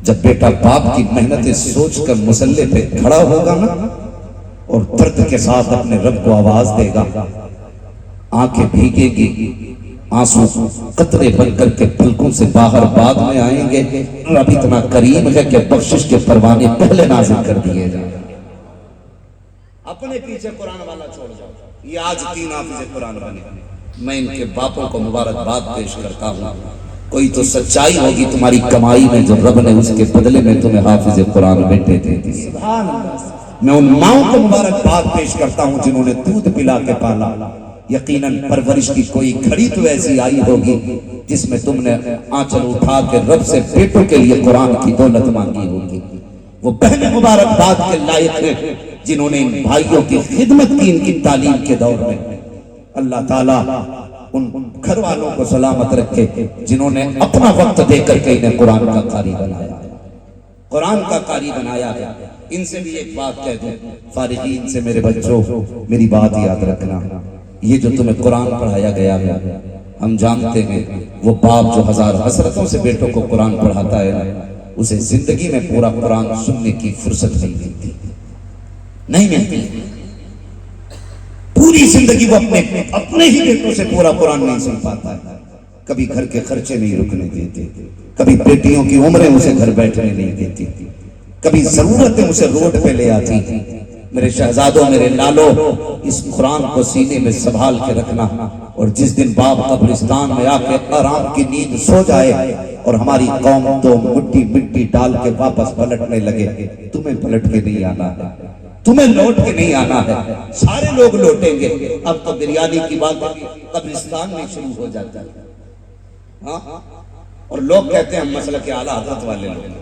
جب بیٹا باپ کی محنتیں سوچ کر مسلح پہ کھڑا ہوگا نا اور درد کے ساتھ اپنے رب کو آواز دے گا, آنکھیں بھیگے گی, آنسو قطرے بن کر کے پلکوں سے باہر بعد میں آئیں گے. رب اتنا کریم ہے کہ بخشش کے پروانے پہلے نازل کر دیے جائیں. اپنے پیچھے قرآن والا چھوڑ جاؤ. یہ آج 3 حافظ قرآن بنے. میں ان کے باپوں کو مبارکباد پیش کرتا ہوں. کوئی تو سچائی ہوگی تمہاری کمائی میں جو رب نے اس کے بدلے میں تمہیں حافظ قرآن بیٹے دے دی. میں ان ماؤں کو مبارکباد پیش کرتا ہوں جنہوں نے دودھ پلا کے پالا. یقیناً پرورش کی کوئی گھڑی تو ایسی آئی ہوگی جس میں تم نے آنچل اٹھا کے رب سے بیٹوں کے لیے قرآن کی دولت مانگی ہوگی. وہ بہنیں مبارکباد کے لائق ہیں جنہوں نے ان بھائیوں کی خدمت کی ان کی تعلیم کے دور میں. اللہ تعالیٰ ان گھر والوں کو سلامت رکھے جنہوں نے اپنا وقت دے کر کے انہیں قرآن کا قاری بنایا, قرآن کا قاری بنایا ہے. ان سے بھی ایک بات کہہ دوں, فارغین سے میرے بچوں میری بات یاد رکھنا. یہ جو تمہیں قرآن پڑھایا گیا ہے ہم جانتے ہیں وہ باپ جو ہزار حسرتوں سے بیٹوں کو قرآن پڑھاتا ہے اسے زندگی میں پورا قرآن سننے کی فرصت نہیں ملتی, نہیں ملتی. پوری زندگی وہ اپنے ہی بیٹوں سے پورا قرآن نہیں سن پاتا ہے. کبھی گھر کے خرچے نہیں رکنے دیتے, کبھی بیٹیوں کی عمریں اسے گھر بیٹھنے نہیں دیتی, کبھی ضرورتیں اسے روڈ پہ لے آتی. میرے شہزادوں میرے لالو اس قرآن کو سینے میں سنبھال کے رکھنا, اور جس دن باپ قبرستان میں آ کے آرام کی نیند سو جائے اور ہماری قوم تو مٹی ڈال کے واپس پلٹنے لگے, تمہیں پلٹ کے نہیں آنا ہے, تمہیں لوٹ کے نہیں آنا ہے. سارے لوگ لوٹیں گے. اب تو بریانی کی بات قبرستان میں شروع ہو جاتا ہے. ہاں اور لوگ کہتے ہیں ہم مسلک اعلیٰ حضرت والے لوگ.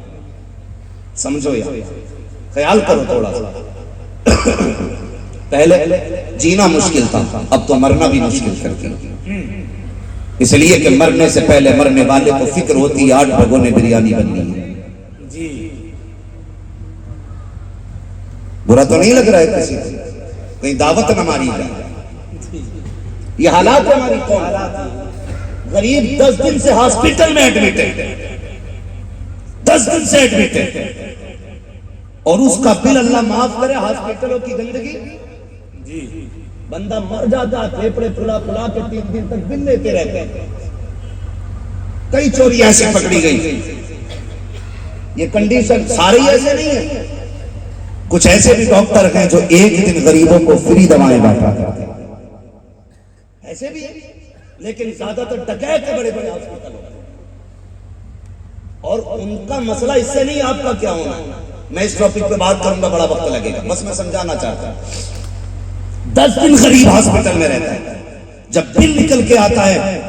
سمجھو یار, خیال کرو تھوڑا سا. پہلے جینا مشکل تھا, اب تو مرنا بھی مشکل کر دیا. اس لیے کہ مرنے سے پہلے مرنے والے کو فکر ہوتی ہے 8 بھگونے بریانی بننی ہے. برا تو نہیں لگ رہا ہے کسی کو, کہیں دعوت نہ ماری جائے. یہ حالات ہے ہماری قوم. غریب 10 دن سے ہاسپٹل میں ایڈمٹ ہے, 10 دن سے ایڈمٹ ہے, اور اس کا بل اللہ معاف کرے ہاسپٹلوں کی گندگی. بندہ مر جاتا ہے, پھیپڑے پھلا پھلا کے 3 دن تک بل لیتے رہتے ہیں. کئی چوری ایسے پکڑی گئی. یہ کنڈیشن سارے ایسے نہیں ہیں, کچھ ایسے بھی ڈاکٹر ہیں جو ایک دن غریبوں کو فری دوائیں بانٹا کرتے ہیں, ایسے بھی ہیں. لیکن زیادہ تر ڈکیت کے بڑے بڑے ہاسپٹل ہوتے ہیں, اور ان کا مسئلہ اس سے نہیں آپ کا کیا ہونا ہے. میں اس ٹاپک پہ بات کروں گا, بڑا وقت لگے گا, بس میں سمجھانا چاہتا ہوں. 10 دن غریب ہاسپٹل میں رہتا ہے, جب بل نکل کے آتا ہے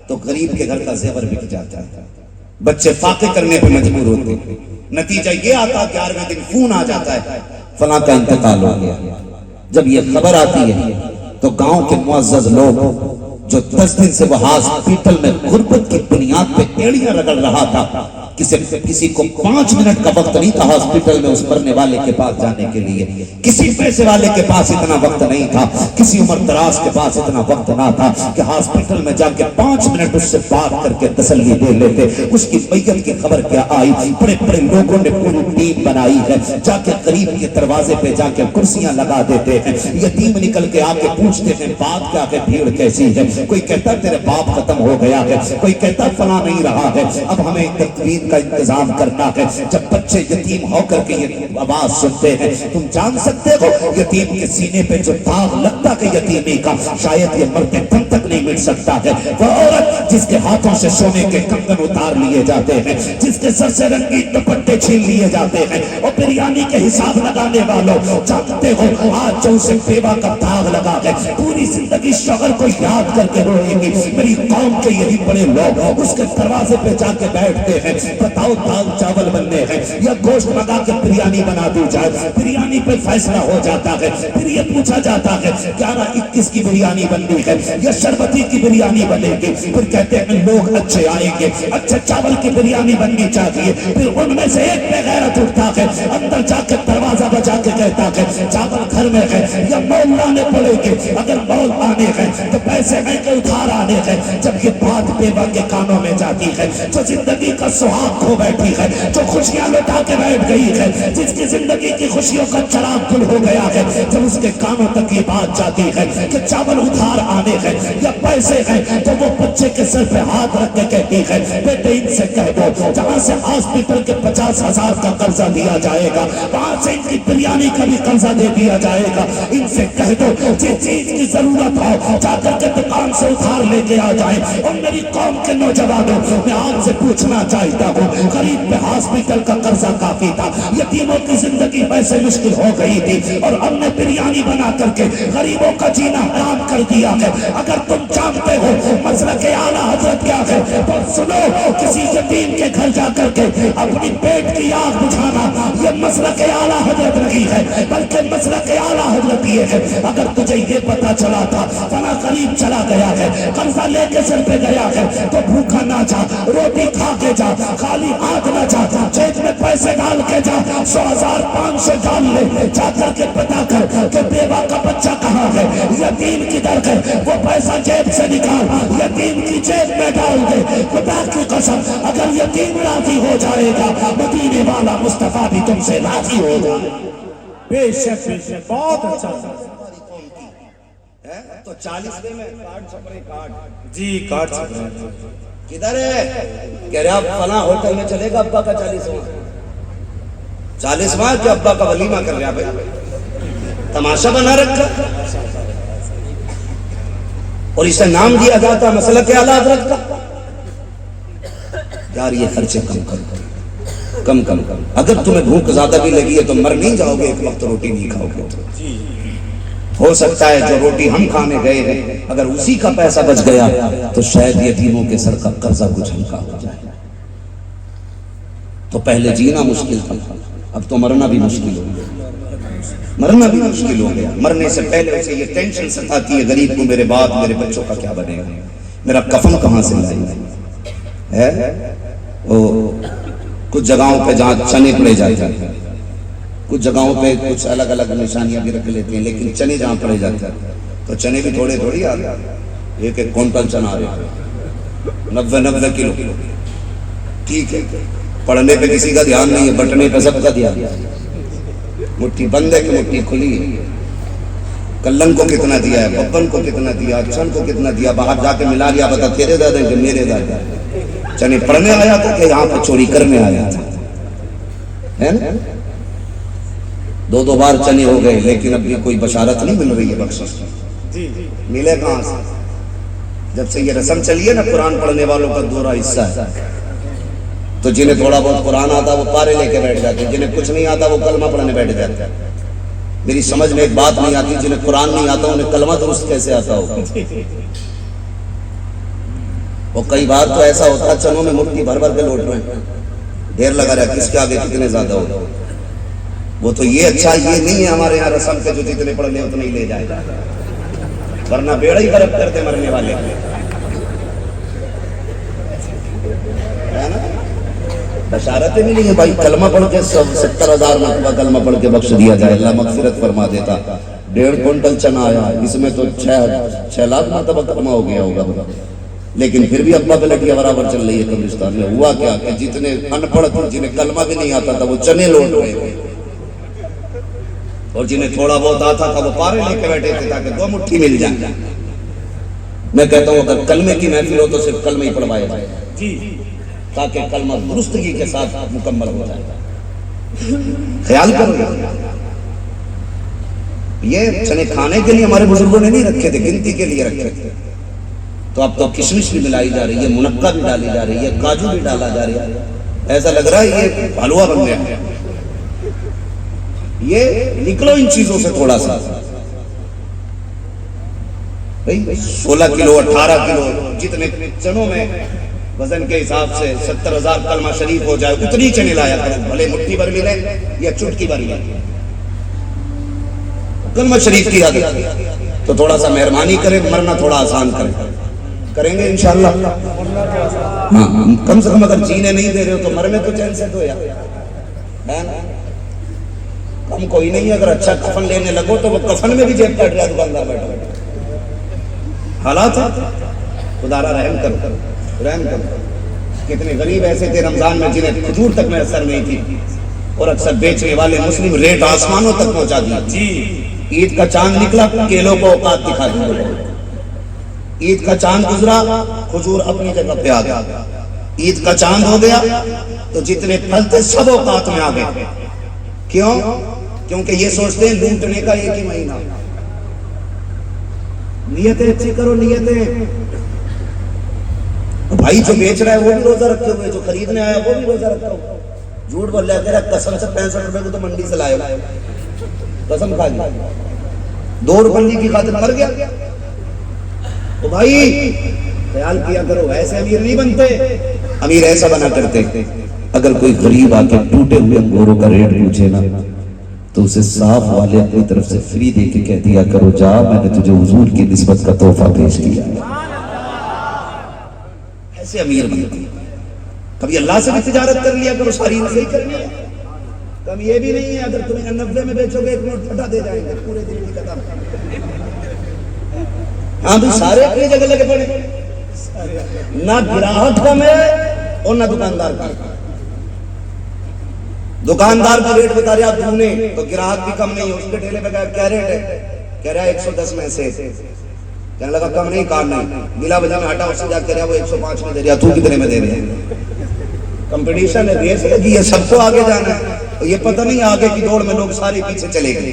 تو غریب کے گھر کا زیور بک جاتا ہے, بچے فاقے کرنے پہ مجبور ہوتے ہیں. نتیجہ یہ آتا ہے کہ 11ویں دن فون آ جاتا ہے فلاں کا انتقال ہو گیا. جب یہ خبر آتی ہے تو گاؤں کے معزز لوگ جو 10 دن سے وہ ہاسپٹل میں غربت کی بنیاد پہ ایڑیاں رگڑ رہا تھا, کسی کو 5 منٹ کا وقت نہیں تھا ہاسپٹل میں اس مرنے والے کے پاس جانے کے لیے. کسی پیسے والے کے پاس اتنا وقت نہیں تھا, کسی عمر دراز کے پاس اتنا وقت نہ تھا کہ ہاسپٹل میں جا کے 5 منٹ اس سے بات کر کے تسلی دے لیتے. اس کی میت کی خبر کیا آئی, بڑے بڑے لوگوں نے پوری ٹیم بنائی ہے, جا کے غریب کے دروازے پہ جا کے کرسیاں لگا دیتے ہیں. یتیم نکل کے آ کے پوچھتے ہیں بات کیا ہے, بھیڑ کیسی ہے. کوئی کہتا ہے تیرے باپ ختم ہو گیا ہے, کوئی کہتا ہے فلاں نہیں رہا ہے, اب ہمیں تقویم کا انتظام کرنا ہے. جب بچے یتیم ہو کر کے یہ آواز سنتے ہیں, تم جان سکتے ہو یتیم کے سینے پہ جو داغ لگتا ہے یتیمی کا, شاید یہ مرتے دم تک نہیں مٹ سکتا ہے. وہ عورت جس کے ہاتھوں سے سونے کے کنگن اتار لیے جاتے ہیں, جس کے سر سے رنگین دوپٹے چھین لیے جاتے ہیں, اور بریانی کے حساب لگانے والوں جانتے ہو آج جو اسے بیوہ کا داغ لگا ہے پوری زندگی شوہر کو یاد کر کے روئے گی. میری قوم کے یہی بڑے لوگ اس کے دروازے پہ جا کے بیٹھتے ہیں, بتاؤ دال چاول بننے ہیں یا گوشت منگا کے بریانی بنا دی جائے؟ بریانی پہ فیصلہ ہو جاتا ہے، پھر یہ پوچھا جاتا ہے 11-21 کی بریانی بننی ہے یا شربتی کی بریانی بنے گی، پھر کہتے ہیں لوگ اچھے آئیں گے، اچھے چاول کی بریانی بننی چاہیے، پھر ان میں سے ایک بے غیرت اٹھتا ہے، اندر جا کے دروازہ بجا کے کہتا ہے چاول گھر میں ہے یا مول لانے پڑے گے، اگر مول آنے ہیں تو پیسے ہیں کہ ادھار آنے ہیں؟ جب یہ بات بیوہ کے کانوں میں جاتی ہے، جو زندگی کا سہاگ کھو بیٹھی ہے، جو خوشیاں لٹا کے بیٹھ گئی ہے، جس کی زندگی کی خوشیوں کا چراغ گل ہو گیا ہے، جب اس کے کانوں تک یہ بات جاتی ہے کہ چاول ادھار آنے ہیں یا پیسے ہیں، تو وہ بچے کے سر پہ ہاتھ رکھ کے کہتی ہے بیٹے ان سے کہہ دو جہاں سے ہاسپٹل کے 50,000 کا قرضہ دیا جائے گا وہاں سے ان کی بریانی کا بھی قرضہ دے دیا جائے گا، ان سے کہہ دو جس چیز کی ضرورت ہو جا کر کے دکان سے ادھار لے کے آ جائیں۔ اور میری قوم کے نوجوانوں، میں آپ سے پوچھنا چاہتا ہوں، غریب پہ ہاسپٹل کا قرضہ کافی تھا، یتیموں کی زندگی ویسے مشکل ہو گئی تھی اور ہم نے بریانی بنا کر کے غریبوں کا جینا حرام کر دیا ہے۔ اگر تم جانتے ہو مسلک اعلیٰ حضرت کیا ہے تو سنو، کسی یتیم کے گھر جا کر کے اپنی پیٹ کی آگ بجھانا یہ مسلک اعلیٰ حضرت نہیں ہے، بلکہ مسلک اعلیٰ حضرت یہ ہے۔ اگر تجھے یہ پتا چلا تھا فلاں قریب چلا گیا ہے، قرضہ لے کے سر پہ گیا ہے، تو بھوکا نہ جا، روٹی کھا کے جا، خالی ہاتھ نہ جا، جیب میں پیسے ڈال کے جا، 100,000 500 ڈال لے، جا کر کے پتا کر کہ بیوہ کا بچہ کہاں ہے، یتیم کدھر ہے، وہ پیسہ جیب سے نکال، یتیم کی جیب میں ڈال دے۔ خدا کی قسم اگر یتیم راضی ہو جائے گا، مدینے والا مصطفیٰ بھی تم سے راضی ہو جائے گا۔ بے شک بہت اچھا تو 40 میں کارڈ چھپرے کارڈ جی، کارڈ چھپرے کدھر ہے؟ کہہ رہے آپ فلاں ہوٹل میں چلے گا ابا کا 40واں کہ ابا کا ولیمہ کر رہا بھائی، تماشا بنا رکھا اور اسے نام دیا جاتا مسلک اعلیٰ حضرت کا۔ یار یہ خرچے کم کرو، کم کم کم۔ اگر تمہیں بھوک زیادہ بھی لگی ہے تو مر نہیں جاؤ گے، ایک وقت روٹی نہیں کھاؤ گے۔ ہو سکتا ہے جو روٹی ہم کھانے گئے ہیں اگر اسی کا پیسہ بچ گیا تو شاید یتیموں کے سر کا قرضہ کچھ ہلکا ہو جائے۔ تو پہلے جینا مشکل تھا، اب تو مرنا بھی مشکل ہو گیا، مرنا بھی مشکل ہو گیا۔ مرنے سے پہلے اسے یہ ٹینشن ستاتی ہے غریب کو میرے بعد میرے بچوں کا کیا بنے گا، میرا کفن کہاں سے لائیں گے۔ ہے وہ کچھ جگہوں پہ جہاں چنے پڑے جاتے ہیں، کچھ جگہوں پہ کچھ الگ الگ نشانیاں بھی رکھ لیتے ہیں، لیکن چنے جہاں پڑے جاتے ہیں تو چنے بھی تھوڑے تھوڑی آ گئے، ایک ایک کونٹل چنا آ رہے 90 کلو۔ ٹھیک ہے، پڑھنے پہ کسی کا دھیان نہیں ہے، بٹنے پہ سب کا دھیان ہے۔ مٹھی بند ہے کہ مٹھی کھلی ہے، کلن کو کتنا دیا ہے، ببن کو کتنا دیا، چھن کو کتنا دیا، باہر جا کے ملا لیا، بتا تیرے دادا کہ میرے دادا۔ چنے پڑھنے آیا تھا کہ یہاں پہ چوری کرنے آیا تھا، ہے نا؟ 2 بار چنے ہو گئے لیکن اب بھی کوئی بشارت نہیں مل رہی ہے بخشش کی۔ ملے کہاں سے؟ جب سے یہ رسم چلی ہے نا قرآن پڑھنے والوں کا دوہرا حصہ ہے، تو جنہیں تھوڑا بہت قرآن آتا وہ پارے لے کے بیٹھ جاتے ہیں، جنہیں کچھ نہیں آتا وہ کلمہ پڑھنے بیٹھ جاتے ہیں۔ میری سمجھ میں ایک بات نہیں آتی، جنہیں قرآن نہیں آتا انہیں کلمہ درست کیسے آتا ہوگا؟ وہ کئی بار تو ایسا ہوتا ہے چنوں میں مٹھی بھر بھر کے لوٹ رہے ہیں، ڈھیر لگا رہا ہے کس کے آگے کتنے زیادہ ہوگا۔ وہ تو یہ اچھا یہ نہیں ہے ہمارے یہاں رسم کے جو جتنے پڑھنے اتنے ہی لے جائے، ورنہ بیڑا ہی برف کرتے مرنے والے۔ بشارتیں ملی ہیں بھائی، کلمہ پڑھ کے 70,000 مرتبہ کلمہ پڑھ کے بخش دیا جائے، اللہ مغفرت فرما دیتا۔ 1.5 کوئنٹل چنا آیا، اس میں تو 6 لاکھ مرتبہ کلمہ ہو گیا ہوگا، لیکن پھر بھی ابا پہ لٹیا برابر چل رہی ہے قبرستان میں۔ ہوا کیا کہ جتنے ان پڑھ تھے جنہیں کلمہ بھی نہیں آتا تھا وہ چنے لوٹ رہے تھے، اور جنہیں تھوڑا بہت آتا تھا وہ پارے لے کے بیٹھے تھے تاکہ 2 مٹھی مل جائے۔ میں کہتا ہوں اگر کلمے کی محفل ہو تو صرف کلمہ ہی پڑھوایا جائے تاکہ کلمہ درستگی کے ساتھ مکمل ہو جائے۔ خیال کرو، یہ چنے کھانے کے لیے ہمارے بزرگوں نے نہیں رکھے تھے، گنتی کے لیے رکھے تھے۔ تو اب تو کشمش بھی ملائی جا رہی ہے، منقع بھی ڈالی جا رہی ہے، کاجو بھی ڈالا جا رہا ہے، ایسا لگ رہا ہے یہ حلوہ بن گیا۔ یہ نکلو ان چیزوں سے تھوڑا سا، 16 کلو 18 کلو جتنے چنوں میں وزن کے حساب سے 70,000 کلمہ شریف ہو جائے اتنی چینل آیا کرو، بھلے مٹھی بھر ملے یا چٹکی بھر ملے، کلمہ شریف کی عادت تو تھوڑا سا مہربانی کریں، مرنا تھوڑا آسان کریں گے انشاءاللہ. ہاں کم سے کم اگر جینے نہیں دے رہے ہو تو مرنے تو چین سے دو یار. کم کوئی نہیں، اگر اچھا کفن لینے لگو تو وہ کفن میں بھی جیب کاٹ رہا دکاندار بیٹھا. حالات خدا را رحم کرو. کتنے غریب ایسے تھے رمضان میں جنہیں کھجور تک میسر نہیں تھی، اور اکثر بیچنے والے مسلم ریٹ آسمانوں تک پہنچا دیا. عید کا چاند نکلا، کیلوں کو اوقات دکھا دیا. عید کا چاند گزرا، کھجور اپنی جگہ پہ آ گیا. عید کا چاند ہو گیا تو جتنے پھل تھے سب اوقات میں آ گئے. کیوں؟ کیونکہ یہ سوچتے ہیں لوٹنے کا ایک ہی مہینہ. نیتیں اچھی کرو، نیتیں. بھائی جو بیچ رہا ہے وہ بھی روزہ رکھے ہوئے، جو خریدنے آیا وہ بھی روزہ رکھا ہوا. جھوٹ بول رہا ہے، تیرا قسم سے 65 روپے کو تو منڈی سے لائے گا، قسم کھا لی، 2 روپے کی خاطر مر گیا. تو بھائی خیال کیا کرو، ایسے امیر نہیں بنتے. امیر ایسا بنا کرتے اگر کوئی غریب آ کے ٹوٹے ہوئے انگوروں کا ریٹ پوچھے نا تو اسے صاف والے اپنی طرف سے فری دے کے کہہ دیا کرو، جا میں نے تجھے حضور کی نسبت کا تحفہ پیش کیا. ایسے امیر بنتے. کبھی اللہ سے بھی تجارت کر لیا کرو، ساری نہیں کرنی ہے. کم یہ بھی نہیں ہے اگر تمہیں 90 میں بیچو گے 1 نوٹ پھٹا دے جائیں گے پورے دن کی قدم. ہاں بھی سارے اپنی جگہ لگے پڑے، نہ گراہک کم ہے اور نہ دکاندار کم. دکاندار کا ریٹ بتا رہا دونے تو گراہک بھی کم نہیں ہے. اس کے ٹھیلے پہ کیا ریٹ ہے؟ کہہ رہا ہے 110 میں سے. کہنے لگا کم نہیں، کام نہیں. بلا وجہ میں ہٹا، اس سے جا کہہ رہا وہ 105 میں دے رہا، تو کتنے میں دے رہے ہیں؟ کمپٹیشن ہے، ریس لگی ہے، سب کو آگے جانا ہے. یہ پتہ نہیں آگے کی دوڑ میں لوگ سارے پیچھے چلے گئے،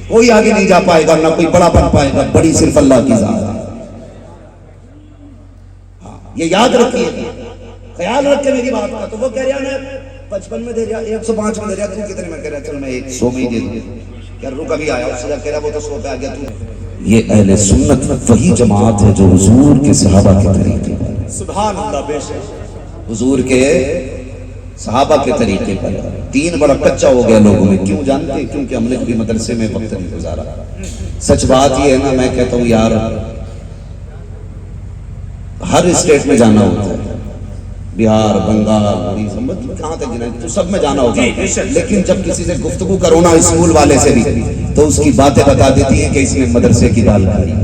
کوئی آگے نہیں جا پائے گا، نہ کوئی بڑا بن پائے گا. بڑی صرف اللہ کی ذات ہے. یہ یاد رکھیے، خیال رکھے میری بات کا. تو وہ کہہ رہا نا 55 میں دے رہا، 105 میں دے رہا، تو کتنے میں کہہ رہا؟ چل میں 100 میں ہی دے دوں. کیا رکا بھی آیا، اس سے کہہ رہا وہ تو 100 پہ آ گیا. یہ اہل سنت وہی جماعت ہے جو حضور کے صحابہ کے طریقے پر، سبحان اللہ، بے شک حضور کے صحابہ کے طریقے پر. دین بڑا کچا ہو گیا لوگوں میں. کیوں جانتے ہیں؟ کیونکہ ہم نے کبھی مدرسے میں وقت نہیں گزارا. سچ بات یہ ہے نا، میں کہتا ہوں یار ہر اسٹیٹ میں جانا ہوتا ہے، بہار، بنگال، کہاں تک جانا تو سب میں جانا ہوتا ہے. لیکن جب کسی سے گفتگو کرو نا اسکول والے سے بھی تو اس کی باتیں بتا دیتی ہیں کہ اس نے مدرسے کی دال کھائی.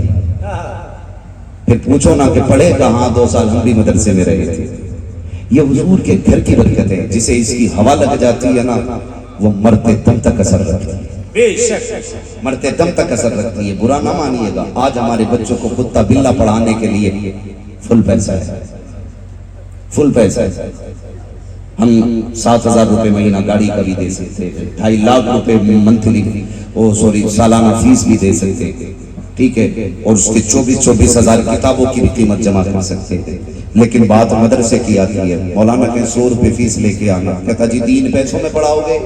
پھر پوچھو نا کہ پڑھے کہاں، 2 سال ہم بھی مدرسے میں رہے تھے. یہ حضور کے گھر کی برکت ہے. جسے اس کی ہوا لگ جاتی ہے نا وہ مرتے دم تک اثر رکھتی ہے، بے شک مرتے دم تک اثر رکھتی ہے. برا نہ مانیے گا، آج ہمارے بچوں کو کتا بلا پڑھانے کے لیے فل پیسہ ہے، فل پیسہ ہے. ہم 7,000 روپے مہینہ گاڑی کا بھی دے سکتے، 2.5 لاکھ روپے منتھلی سالانہ فیس بھی دے سکتے، ٹھیک ہے، اور اس کے 24 ہزار کتابوں کی بھی قیمت جمع کر سکتے. لیکن بات مدرسے کی آتی ہے. مولانا کہ 100 روپے فیس لے کے آنا، کہتا جی دین پیسوں میں پڑھاؤ گے،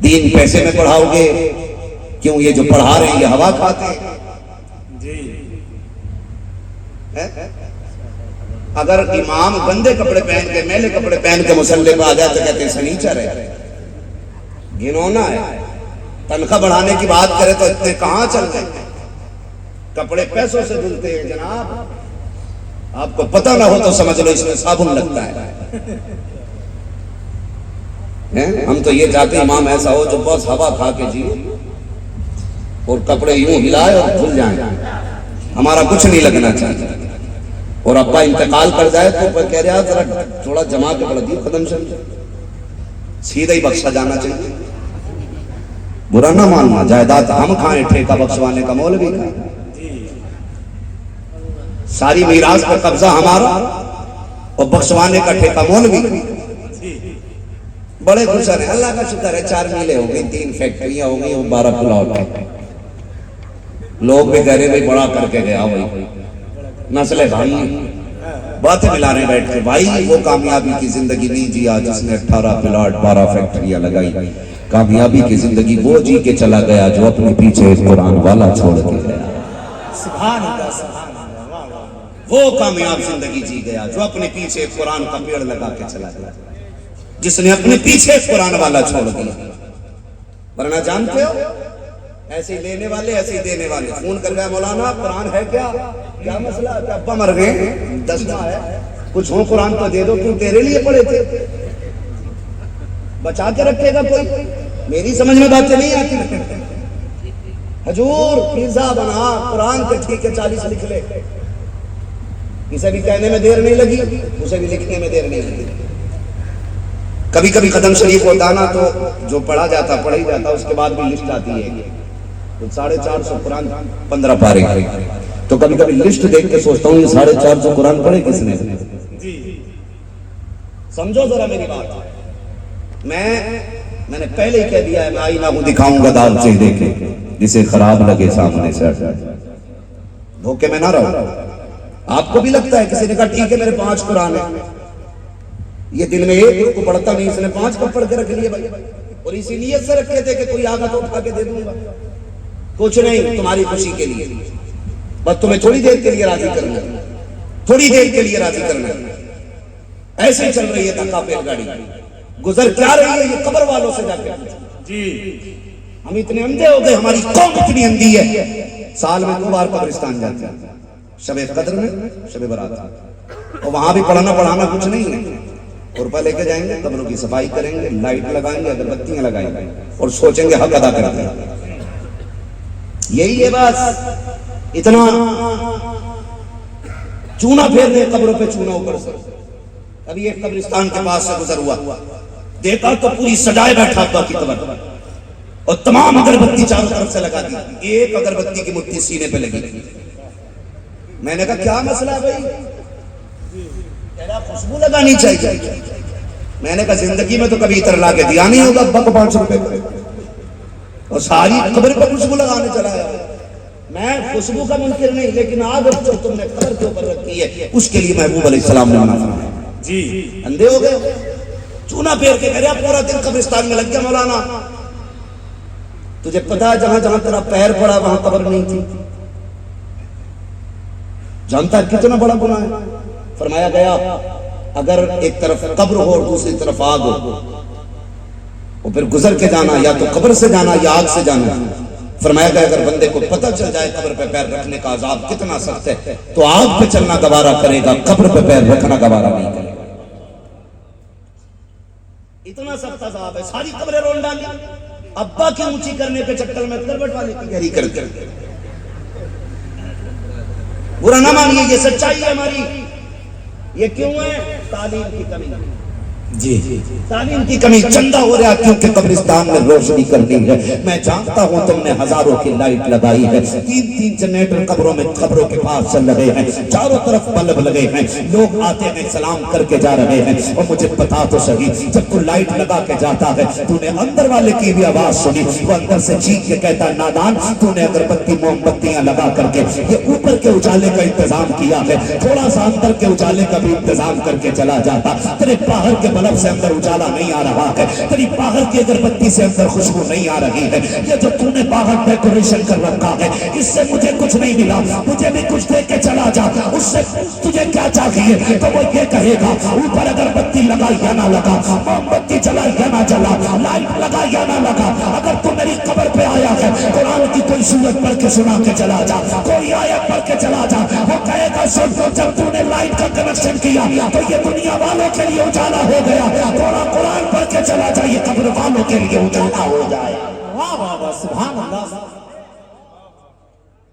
دین پیسے میں پڑھاؤ گے. کیوں؟ یہ جو پڑھا رہے ہیں یہ ہوا کھاتے ہیں. اگر امام گندے کپڑے پہن کے، میلے کپڑے پہن کے مصلی پہ آ جائے تو کہتے ہیں سنیچر ہے، گھنونا ہے. تنخواہ بڑھانے کی بات کرے تو اتنے کہاں چل رہے ہیں؟ کپڑے پیسوں سے دھلتے ہیں جناب. آپ کو پتہ نہ ہو تو سمجھ لو اس میں صابن لگتا ہے. ہم تو یہ چاہتے ہیں امام ایسا ہو جو بس ہوا کھا کے جیے اور کپڑے یوں ہلائے اور دھل جائیں. ہمارا کچھ نہیں لگنا چاہیے. اور ابا انتقال کر جائے تو کہہ رہا ذرا تھوڑا جمع کے پڑھ دیو قدم سے، سیدھا ہی بخشا جانا چاہیے. برا نہ ماننا، جائیداد ہم کھائیں، ٹھیکہ بخشوانے کا مولوی کھائیں. ساری میراث پر قبضہ ہمارا اور بخشوانے کا ٹھیکہ مولوی. بڑے خوش ہیں، اللہ کا شکر ہے 4 میلے ہو گئی، 3 فیکٹریاں ہو گئی اور 12 پلاٹ ہیں. لوگ بھی کہہ رہے بھائی بڑا کر کے گیا بھائی، نسل بھائی باتیں ملا رہے بیٹھ کے. بھائی وہ کامیابی کی زندگی نہیں جیا جس نے 18 پلاٹ 12 فیکٹریاں لگائی. کامیابی کی زندگی وہ جی کے چلا گیا جو اپنے پیچھے قرآن والا چھوڑ کے گیا. سبحان اللہ، سبحان اللہ. وہ کامیاب زندگی جی گیا جو اپنے پیچھے ایک قرآن کا پیڑ لگا کے چلا گیا، جس نے اپنے پیچھے ایک قرآن والا چھوڑ دیا۔ ورنہ جانتے ہو ایسے ہی لینے والے ایسے ہی دینے والے، فون کر گیا مولانا قرآن ہے کیا مسئلہ، کیا ابا مر گئے 10 ماہ ہے، کچھ ہو قرآن تو دے دو، کیوں تیرے لیے پڑے تھے، بچا کے رکھے گا کوئی؟ میری سمجھ میں باتیں نہیں آتی۔ حضور پیزا بنا قرآن کے ٹھیک ہے 40 لکھ لے، اسے بھی کہنے میں دیر نہیں لگی، اسے بھی لکھنے میں دیر نہیں لگی۔ کبھی کبھی قدم شریف ہوتا نا تو جو پڑھا جاتا پڑھ ہی جاتا، اس کے بعد بھی لسٹ آتی ہے تو 450 قرآن 15 پارے، تو کبھی کبھی لسٹ دیکھ کے سوچتا ہوں یہ 450 قرآن پڑھے کس نے؟ سمجھو ذرا میری بات، میں نے پہلے ہی کہہ دیا ہے، میں آئینہ کو دکھاؤں گا دال چہرے کے، جسے خراب لگے سامنے سے دھوکے میں نہ رہو۔ آپ کو بھی لگتا ہے کسی نے کہا ٹھیک ہے میرے 5 قرآن ہیں، یہ دل میں ایک کو پڑھتا نہیں، اس نے 5 کو پڑھ کے رکھ لیے بھائی، اور اسی نیت سے رکھے تھے کہ کوئی آگا تو اٹھا کے دے دوں گا، کچھ نہیں، تمہاری خوشی کے لیے، بس تمہیں تھوڑی دیر کے لیے راضی کرنا ہے، تھوڑی دیر کے لیے راضی کرنا ہے۔ ایسے ہی چل رہی ہے دھکا پیل گاڑی، گزر کیا رہی ہے یہ قبر والوں سے جا کے جی۔ ہم اتنے اندھے ہو گئے، ہماری قوم اتنی اندھی ہے، سال میں 2 بار قبرستان جاتے ہیں، شب قدر میں، شب برات، اور وہاں بھی پڑھانا کچھ نہیں ہے، روپے لے کے جائیں گے، قبروں کی صفائی کریں گے، لائٹ لگائیں گے، اگربتیاں لگائیں گے، اور سوچیں گے حق ادا کرتے ہیں۔ یہی ہے بس، اتنا چونا پھیرنے قبروں پہ چونا اوپر سے۔ ابھی ایک قبرستان کے پاس سے گزر ہوا، دیکھا تو پوری سجائے بیٹھا ابا کی قبر، اور تمام اگربتی چاروں طرف سے لگا دی، ایک اگربتی کی مٹھی سینے پہ لگی۔ میں نے کہا کیا مسئلہ ہے بھائی؟ کہہ رہا خوشبو لگانی چاہیے۔ میں نے کہا زندگی میں تو کبھی اتر لا کے دیا نہیں ہوگا ابا کو 500 روپے، اور ساری قبر پہ خوشبو لگانے چلا ہے۔ میں خوشبو کا منکر نہیں، لیکن آگ جو تم نے قبر کے اوپر رکھی ہے اس کے لیے محبوب علیہ السلام نے منع فرمایا۔ جی اندھے ہو گئے، چونا پھیر کے کہہ رہا پورا دن قبرستان میں لگ گیا مولانا، تجھے پتا ہے جہاں جہاں تیرا پیر پڑا وہاں قبر نہیں تھی؟ جانتا ہے کتنا بڑا گناہ ہے؟ فرمایا گیا اگر ایک طرف قبر ہو اور دوسری طرف آگ ہو، اور پھر گزر کے جانا، یا تو قبر سے جانا یا آگ سے جانا، فرمایا گیا اگر بندے کو پتہ چل جائے قبر پہ پیر رکھنے کا عذاب کتنا سخت ہے تو آگ پہ چلنا گوارا کرے گا، قبر پہ پیر رکھنا گوارا نہیں کرے گا۔ اتنا سخت عذاب ہے، ساری قبریں رون ڈالی، ابا کی اونچی کرنے کے چکر میں کروٹ والے کی گہری کرتے ہیں۔ برا نہ مانیے، یہ سچائی ہے ہماری۔ یہ کیوں ہے؟ تعلیم کی کمی۔ جی تعلیم کی کمی، چندہ ہو رہا کیونکہ قبرستان میں روشنی کرنی ہے۔ میں جانتا ہوں تم نے ہزاروں کی لائٹ لگائی ہے، 3 جنریٹر قبروں میں قبروں کے پاس چل رہے ہیں، چاروں طرف بلب لگے ہیں، لوگ آتے ہیں سلام کر کے جا رہے ہیں، اور مجھے پتا تو صحیح جب تو لائٹ لگا کے جاتا ہے تو نے اندر والے کی بھی آواز سنی، وہ اندر سے چیخ کے کہتا نادان تو نے اگربتی موم بتیاں لگا کر کے یہ اوپر کے اجالے کا انتظام کیا ہے، تھوڑا سا اندر کے اجالے کا بھی انتظام کر کے چلا جاتا، تیرے باہر کے بلب سے اندر اجالا نہیں آ رہا ہے، تیری باہر کی اگربتی سے اندر خوشبو نہیں آ رہی ہے، یہ جو تو نے باہر ڈیکوریشن کر رکھا ہے اس سے مجھے کچھ نہیں ملا، مجھے بھی کچھ دے کے چلا جا، اس سے تجھے کیا چاہیے؟ تو وہ یہ کہے گا اوپر اگربتی لگا یا نہ لگا، موم بتی جلا یا نہ جلا، لائٹ لگا یا نہ لگا، اگر تو میری قبر پہ آیا ہے قرآن کی کوئی سورت پڑھ کے سنا کے چلا جا، کوئی آیت پڑھ کے چلا جا، وہ کہے گا سن جب تو نے لائٹ کا کنیکشن کیا تو یہ دنیا والوں کے لیے اجالا ہو گیا، تھوڑا قرآن پڑھ کے چلا جائے قبر والوں کے لیے اجالا ہو جائے۔ واہ واہ واہ سبحان اللہ،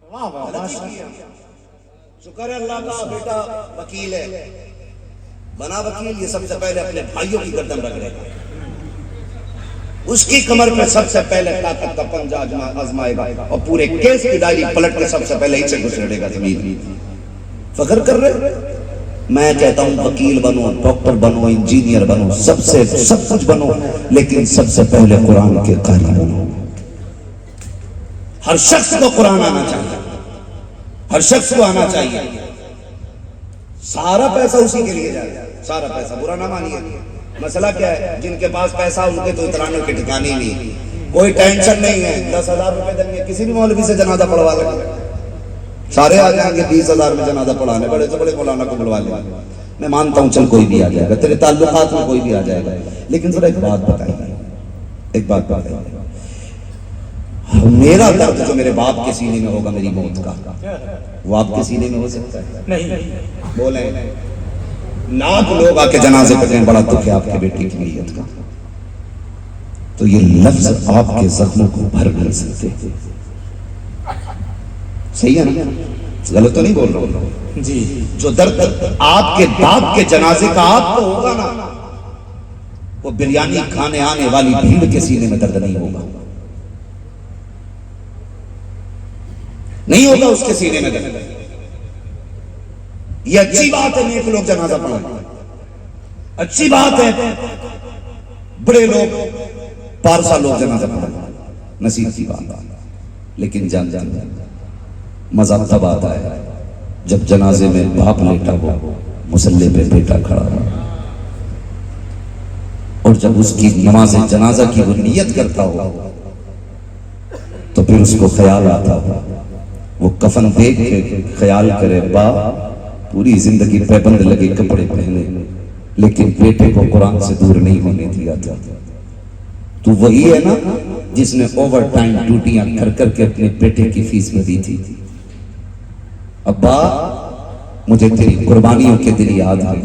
واہ واہ واہ، شکر ہے اللہ کا بیٹا وکیل ہے، بنا وکیل، یہ سب سے پہلے اپنے بھائیوں کی گردن رکھ رہے گا، اس کی کمر پہ سب سے پہلے طاقت کا پنجہ آزمائے گا، اور پورے کیس کی ڈائری پلٹ کے سب سے پہلے ہی سے گھسیڑے گا زمین۔ فخر کر رہے؟ میں کہتا ہوں وکیل بنو، ڈاکٹر بنو، انجینئر بنو، سب کچھ بنو، لیکن سب سے پہلے قرآن کے قاری بنو۔ ہر شخص کو قرآن آنا چاہیے، ہر شخص کو آنا چاہیے، سارا پیسہ اسی کے لیے جائے، سارا پیسہ، برا نہ مانیے۔ مسئلہ کیا ہے؟ جن کے پاس پیسہ ان کے تو اترانے کے ٹھکانے ہی نہیں، کوئی ٹینشن نہیں ہے، 10,000 روپے دیں گے، کسی بھی مولوی سے جنازہ پڑھوا لیں گے، سارے آ جائیں گے 20,000 میں جنازہ پڑھانے، بڑے سے بڑے مولانا کو بلوا لیں، میں مانتا ہوں چل کوئی بھی آ جائے گا، تیرے تعلقات میں کوئی بھی آ جائے گا، لیکن ذرا ایک بات بتائیے، ایک بات بتائیے، میرا درد جو میرے باپ کے سینے میں ہوگا میری موت کا، وہ آپ کے سینے میں ہو سکتا ہے؟ نہیں بولیں لاکھ لوگ آ کے جنازے پہ کہیں بڑا دکھ ہے آپ کے بیٹی کی نیت کا، تو یہ لفظ آپ کے زخموں کو بھر نہیں سکتے، صحیح ہے نا؟ غلط تو نہیں بول رہا ہوں؟ جی جو درد آپ کے باپ کے جنازے کا آپ کو ہوگا نا، وہ بریانی کھانے آنے والی بھیڑ کے سینے میں درد نہیں ہوگا، نہیں ہوگا اس کے سینے میں درد۔ یہ اچھی بات ہے نیک لوگ جنازہ پڑھائیں، اچھی بات ہے بڑے لوگ پارسا لوگ جنازہ پڑھائیں، نصیب کی بات ہے، لیکن جان مزہ تب آتا ہے جب جنازے میں باپ لیٹا ہو، مصلی پہ بیٹا کھڑا ہو، اور جب اس کی نماز جنازہ کی وہ نیت کرتا ہو تو پھر اس کو خیال آتا ہو، وہ کفن دیکھ کے خیال کرے با پوری زندگی پیبند لگے کپڑے پہنے لیکن بیٹے کو قرآن سے دور نہیں ہونے دیا تھا، تو وہی ہے نا جس نے اوور ٹائم ڈیوٹیاں کر کر کے اپنے بیٹے کی فیس میں دی تھی۔ ابا مجھے تیری قربانیوں کے دن یاد آئے،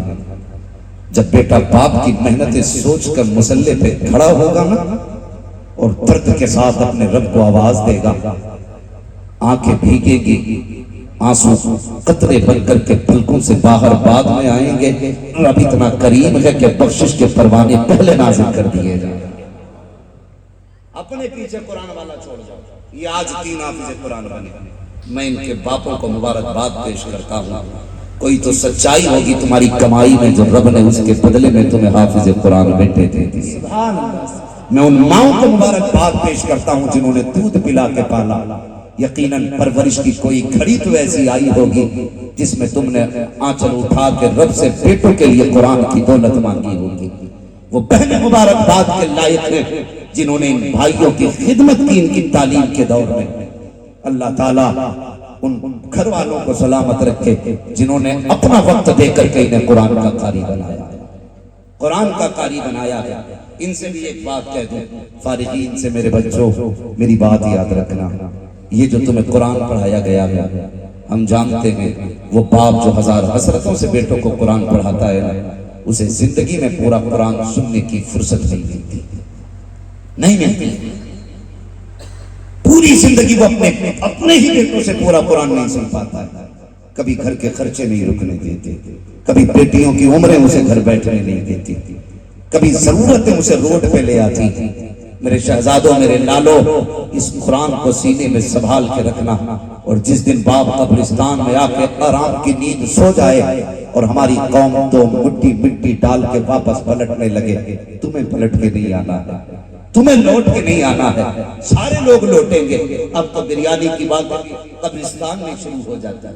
جب بیٹا باپ کی محنتیں سوچ کر مصلی پہ کھڑا ہوگا نا اور درد کے ساتھ اپنے رب کو آواز دے گا، آنکھیں بھیگے گی، آنسو قطرے بن کر کے پلکوں سے باہر بعد میں آئیں گے، رب اتنا کریم ہے کہ بخشش کے پروانے پہلے نازل کر دیے جائیں۔ اپنے پیچھے قرآن والا چھوڑ جاؤ، یہ آج 3 حافظ قرآن بنے، میں ان کے باپوں کو مبارکباد پیش کرتا ہوں، کوئی تو سچائی ہوگی تمہاری کمائی میں جو رب نے اس کے بدلے میں تمہیں حافظ قرآن بیٹے دے دیے۔ میں ان ماؤں کو مبارکباد پیش کرتا ہوں جنہوں نے دودھ پلا کے پالا، یقیناً پرورش کی کوئی گھڑی تو ایسی آئی ہوگی جس میں تم نے آنچل اٹھا کے رب سے بیٹوں کے لیے قرآن کی دولت مانگی ہوگی۔ وہ بہن مبارکباد کے لائق ہیں جنہوں نے ان بھائیوں کی خدمت کی ان کی تعلیم کے دور میں۔ اللہ تعالیٰ ان گھر والوں کو سلامت رکھے جنہوں نے اپنا وقت دے کر کے انہیں قرآن کا قاری بنایا، قرآن کا قاری بنایا ہے۔ ان سے بھی ایک بات کہہ دوں، فارغین سے میرے بچوں میری بات یاد رکھنا، یہ جو تمہیں قرآن پڑھایا گیا ہے ہم جانتے ہیں وہ باپ جو 1000 حسرتوں سے بیٹوں کو قرآن پڑھاتا ہے اسے زندگی میں پورا قرآن سننے کی فرصت نہیں ملتی، نہیں ملتی، پوری زندگی وہ اپنے ہی بیٹوں سے پورا قرآن نہیں سن پاتا ہے، کبھی گھر کے خرچے نہیں رکنے دیتے، کبھی بیٹیوں کی عمریں اسے گھر بیٹھنے نہیں دیتی، کبھی ضرورتیں اسے روڈ پہ لے آتی۔ میرے شہزادوں میرے لالو اس قرآن کو سینے میں سنبھال کے رکھنا، اور جس دن باپ قبرستان میں آ کے آرام کی نیند سو جائے اور ہماری قوم تو مٹی مٹی ڈال کے واپس پلٹنے لگے، تمہیں پلٹ کے نہیں آنا ہے، تمہیں لوٹ کے نہیں آنا ہے، سارے لوگ لوٹیں گے۔ اب تو بریانی کی بات قبرستان میں شروع ہو جاتا ہے،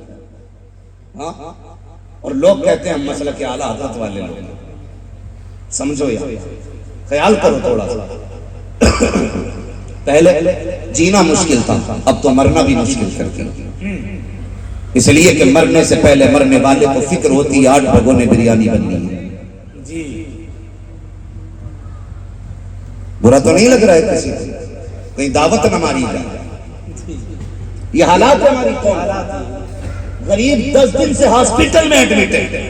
ہاں، اور لوگ کہتے ہیں ہم مسلک اعلیٰ حضرت والے لوگ، سمجھو یار، خیال کرو تھوڑا سا، پہلے جینا مشکل تھا، اب تو مرنا بھی مشکل کر کے، اس لیے کہ مرنے سے پہلے مرنے والے کو فکر ہوتی ہے 8 بھگونے بریانی بننی ہے۔ جی برا تو نہیں لگ رہا ہے کسی کو، کہیں دعوت نہ ماری جائے، یہ حالات ہے ہماری قوم، غریب 10 دن سے ہاسپٹل میں ایڈمٹ ہے،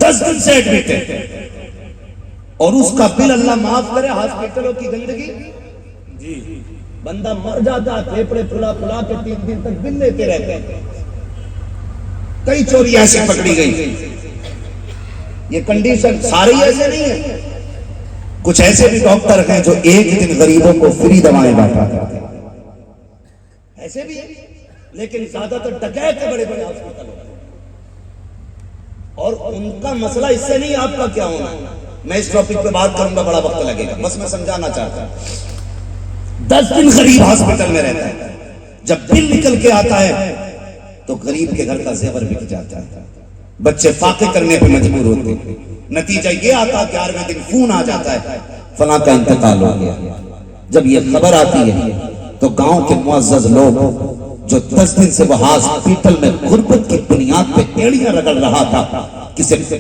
10 دن سے ایڈمٹ ہے، اور اس کا بل اللہ معاف کرے ہاسپٹلوں کی گندگی، بندہ مر جاتا ہے پھیپڑے پھلا پھلا کے 3 دن تک بل لیتے رہتے ہیں۔ کئی چوری ایسی پکڑی گئی، یہ کنڈیشن سارے ایسے نہیں ہیں، کچھ ایسے بھی ڈاکٹر ہیں جو ایک دن غریبوں کو فری دوائیں بانٹا کرتے ہیں، ایسے بھی ہیں، لیکن زیادہ تر ڈکیت بڑے بڑے ہاسپٹل ہوتے ہیں، اور ان کا مسئلہ اس سے نہیں آپ کا کیا ہونا ہے۔ میں اس ٹاپک پہ بات کروں گا، بڑا وقت لگے گا، بس میں سمجھانا چاہتا ہوں۔ 10 دن غریب ہاسپٹل میں رہتا ہے، جب بل نکل کے آتا ہے تو غریب کے گھر کا زیور بک جاتا ہے، بچے فاقے کرنے پہ مجبور ہوتے ہیں، نتیجہ یہ آتا کہ 11ویں دن فون آ جاتا ہے فلاں کا انتقال ہو گیا۔ جب یہ خبر آتی ہے تو گاؤں کے معزز لوگ جو 10 دن سے وہ ہاسپٹل میں غربت کی بنیاد پہ ایڑیاں رگڑ رہا تھا،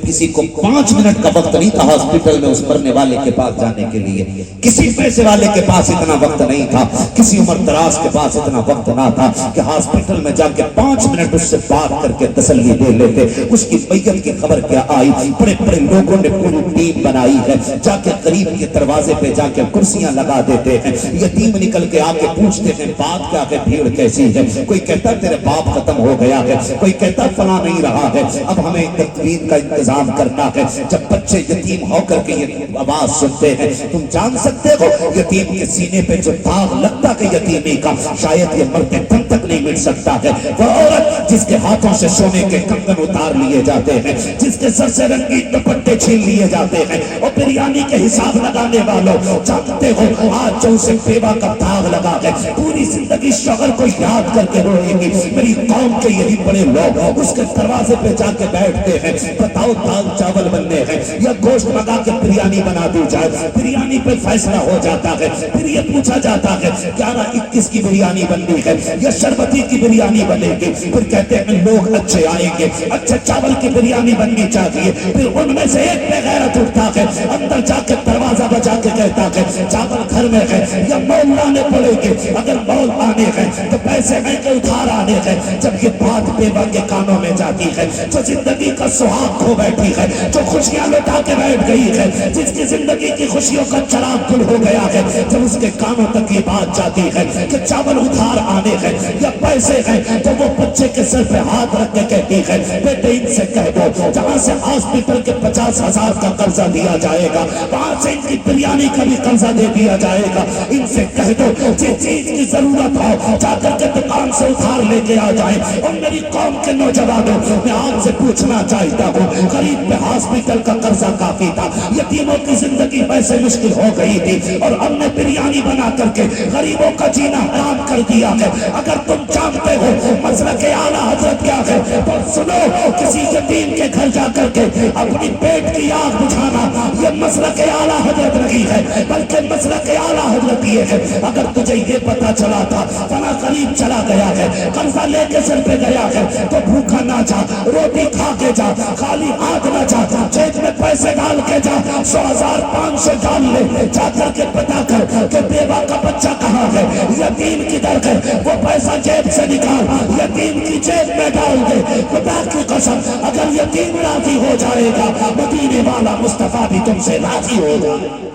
کسی کو 5 منٹ کا وقت نہیں تھا ہاسپٹل میں اس مرنے والے کے پاس جانے کے لیے، کسی پیسے والے کے پاس اتنا وقت نہیں تھا، کسی عمر دراز کے پاس اتنا وقت نہ تھا کہ ہاسپٹل میں جا کے 5 منٹ اس سے بات کر کے تسلی دے لیتے۔ اس کی میت کی خبر کیا آئی، بڑے بڑے لوگوں نے پوری ٹیم بنائی ہے، جا کے قریب کے دروازے پہ جا کے کرسیاں لگا دیتے ہیں، یتیم نکل کے آ کے پوچھتے ہیں بات کیا ہے، بھیڑ کیسی ہے، کوئی کہتا تیرے باپ ختم ہو گیا ہے، کوئی کہتا فلاں نہیں رہا ہے، اب ہمیں تدبیر کا انتظام کرنا ہے۔ جب بچے یتیم ہو کر کے یہ آواز سنتے ہیں، تم جان سکتے ہو یتیم کے سینے پہ جو داغ لگتا ہے یتیمی کا، شاید یہ مرتے دم تک نہیں مٹ سکتا ہے۔ وہ عورت جس کے ہاتھوں سے سونے کے کنگن اتار لیے جاتے ہیں، جس کے سر سے رنگین دوپٹے چھین لیے جاتے ہیں، اور بریانی کے حساب لگانے والوں جانتے ہو آج جو اسے بیوہ کا داغ لگا ہے، پوری زندگی شوہر کو یاد کر کے روئے گی۔ میری قوم کے یہی بڑے لوگ اس کے دروازے پہ جا کے بیٹھتے ہیں، بتاؤ دال چاول بننے ہیں یا گوشت منگا کے بریانی بنا دی جائے، بریانی پہ فیصلہ ہو جاتا ہے۔ پھر یہ پوچھا جاتا ہے 11-21 کی بریانی بننی ہے یا شربتی کی بریانی بنے گی، پھر کہتے ہیں لوگ اچھے آئیں گے، اچھے چاول کی بریانی بننی چاہیے، پھر ان میں سے ایک بے غیرت اٹھتا ہے، اندر جا کے دروازہ بجا کے کہتا ہے چاول گھر میں ہے یا مول لانے پڑے گے، اگر مول آنے ہیں تو پیسے ہیں کہ ادھار آنے ہیں۔ جب یہ بات بیوہ کے کانوں میں جاتی ہے، جو زندگی کا سہاگ کھو بیٹھی ہے، جو خوشیاں لٹا کے بیٹھ گئی ہے، جس کی زندگی کی خوشیوں کا چراغ گل ہو گیا ہے، جب اس کے کانوں تک یہ بات جاتی ہے کہ چاول ادھار آنے ہیں یا پیسے ہیں، تو وہ بچے کے سر پہ ہاتھ رکھ کے کہتی ہے بیٹے ان سے کہہ دو جہاں سے ہاسپٹل کے 50,000 کا قرضہ دیا جائے گا وہاں سے ان کی بریانی کا بھی قرضہ دے دیا جائے گا۔ ان سے کہہ دو جس چیز کی ضرورت ہو جا کر کے دکان سے ادھار لے کے آ جائیں۔ اور میری قوم کے نوجوانوں میں آپ سے پوچھنا چاہتا ہوں، غریب پہ ہاسپٹل کا قرضہ کافی تھا، یتیموں کی زندگی ویسے مشکل ہو گئی تھی، اور ہم نے بریانی بنا کر کے غریبوں کا جینا حرام کر دیا ہے۔ اگر تم جانتے ہو مسلک اعلیٰ حضرت کیا ہے تو سنو، کسی یتیم کے گھر جا کر کے اپنی پیٹ کی آگ بجھانا یہ مسلک اعلیٰ حضرت نہیں ہے، بلکہ مسلک اعلیٰ حضرت یہ ہے۔ اگر تجھے یہ پتا چلا تھا فلاں قریب چلا گیا ہے، قرضہ لے کے سر پہ گیا ہے، تو بھوکا نہ جا، روٹی کھا کے جا، خالی ہاتھ نہ جا، جیب میں پیسے ڈال کے جا، 100,000-500 ڈال لے، جا کر کے پتا کر کہ بیوہ کا بچہ کہاں ہے، یتیم کدھر ہے، وہ پیسہ جیب سے نکال، یتیم کی جیب میں ڈال دے۔ خدا کی قسم اگر یتیم راضی ہو جائے گا، مدینے والا مصطفیٰ بھی تم سے راضی ہو جائے گا۔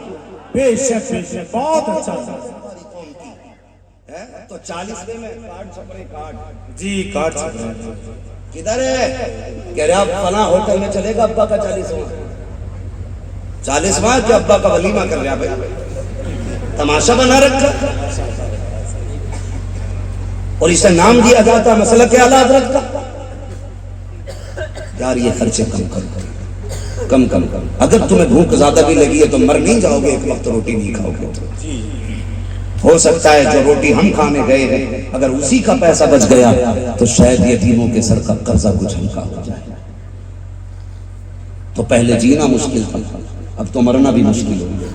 بے شک بہت اچھا تو 40ویں میں کارڈ چھپ رہے، کارڈ جی کارڈ چھپ رہے ہیں۔ کدھر ہے؟ کہہ رہے آپ فلاں ہوٹل میں چلے گا ابا کا 40واں کہ ابا کا ولیمہ کر رہا بھائی، تماشا بنا رکھا، اور اسے نام دیا جاتا مسلک اعلیٰ حضرت کا۔ یار یہ خرچے کم کرو، کم کم کم۔ اگر تمہیں بھوک زیادہ بھی لگی ہے تو مر نہیں جاؤ گے، ایک وقت روٹی نہیں کھاؤ گے۔ ہو سکتا ہے جو روٹی ہم کھانے گئے ہیں اگر اسی کا پیسہ بچ گیا تو شاید یتیموں کے سر کا قرضہ کچھ ہلکا ہو جائے۔ تو پہلے جینا مشکل تھا، اب تو مرنا بھی مشکل ہو گیا،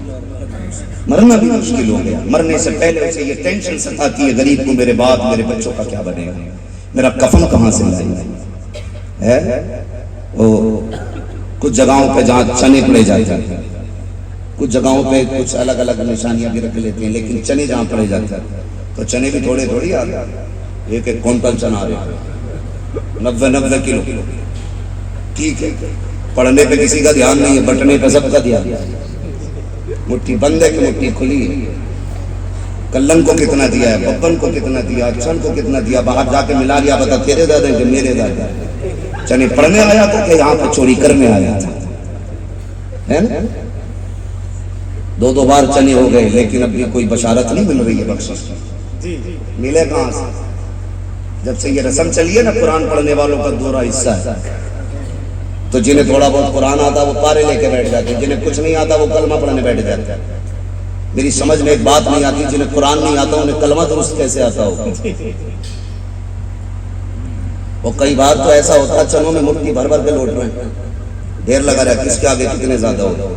مرنا بھی مشکل ہو گیا۔ مرنے سے پہلے اسے یہ ٹینشن ستاتی ہے غریب کو میرے بعد میرے بچوں کا کیا بنے گا، میرا کفن کہاں سے لائے ہے۔ وہ کچھ جگہوں پہ جہاں چنے پڑے جاتے ہیں، کچھ جگہوں پہ کچھ الگ الگ نشانیاں بھی رکھ لیتے ہیں، لیکن چنے جہاں پڑے جاتے ہیں تو چنے بھی تھوڑے تھوڑی آ رہے ہیں، ایک ایک کونٹل چنا آ رہا ہے، 90 کلو۔ ٹھیک ہے، پڑھنے پہ کسی کا دھیان نہیں ہے، بٹنے پہ سب کا دھیان ہے۔ مٹھی بند ہے کہ مٹھی کھلی ہے، کلن کو کتنا دیا ہے، ببن کو کتنا دیا، چن کو کتنا دیا، باہر جا کے ملا لیا، بتا تیرے دادا کہ میرے دادا۔ چنے پڑھنے آیا تھا کہ یہاں پہ چوری کرنے آیا تھا، ہے نا؟ 2 بار چنے ہو گئے، لیکن اب بھی کوئی بشارت نہیں مل رہی ہے بخشش، ملے کہاں سے؟ جب سے یہ رسم چلی ہے نا قرآن پڑھنے والوں کا دوہرا حصہ ہے، تو جنہیں تھوڑا بہت قرآن آتا وہ پارے لے کے بیٹھ جاتے ہیں، جنہیں کچھ نہیں آتا وہ کلمہ پڑھنے بیٹھ جاتے ہیں۔ میری سمجھ میں ایک بات نہیں آتی، جنہیں قرآن نہیں آتا انہیں کلمہ درست کیسے آتا ہوگا؟ وہ کئی بار تو ایسا ہوتا ہے چنوں میں مٹھی بھر بھر کے لوٹ رہے ہیں، ڈھیر لگا رہا ہے کس کے آگے کتنے زیادہ ہو۔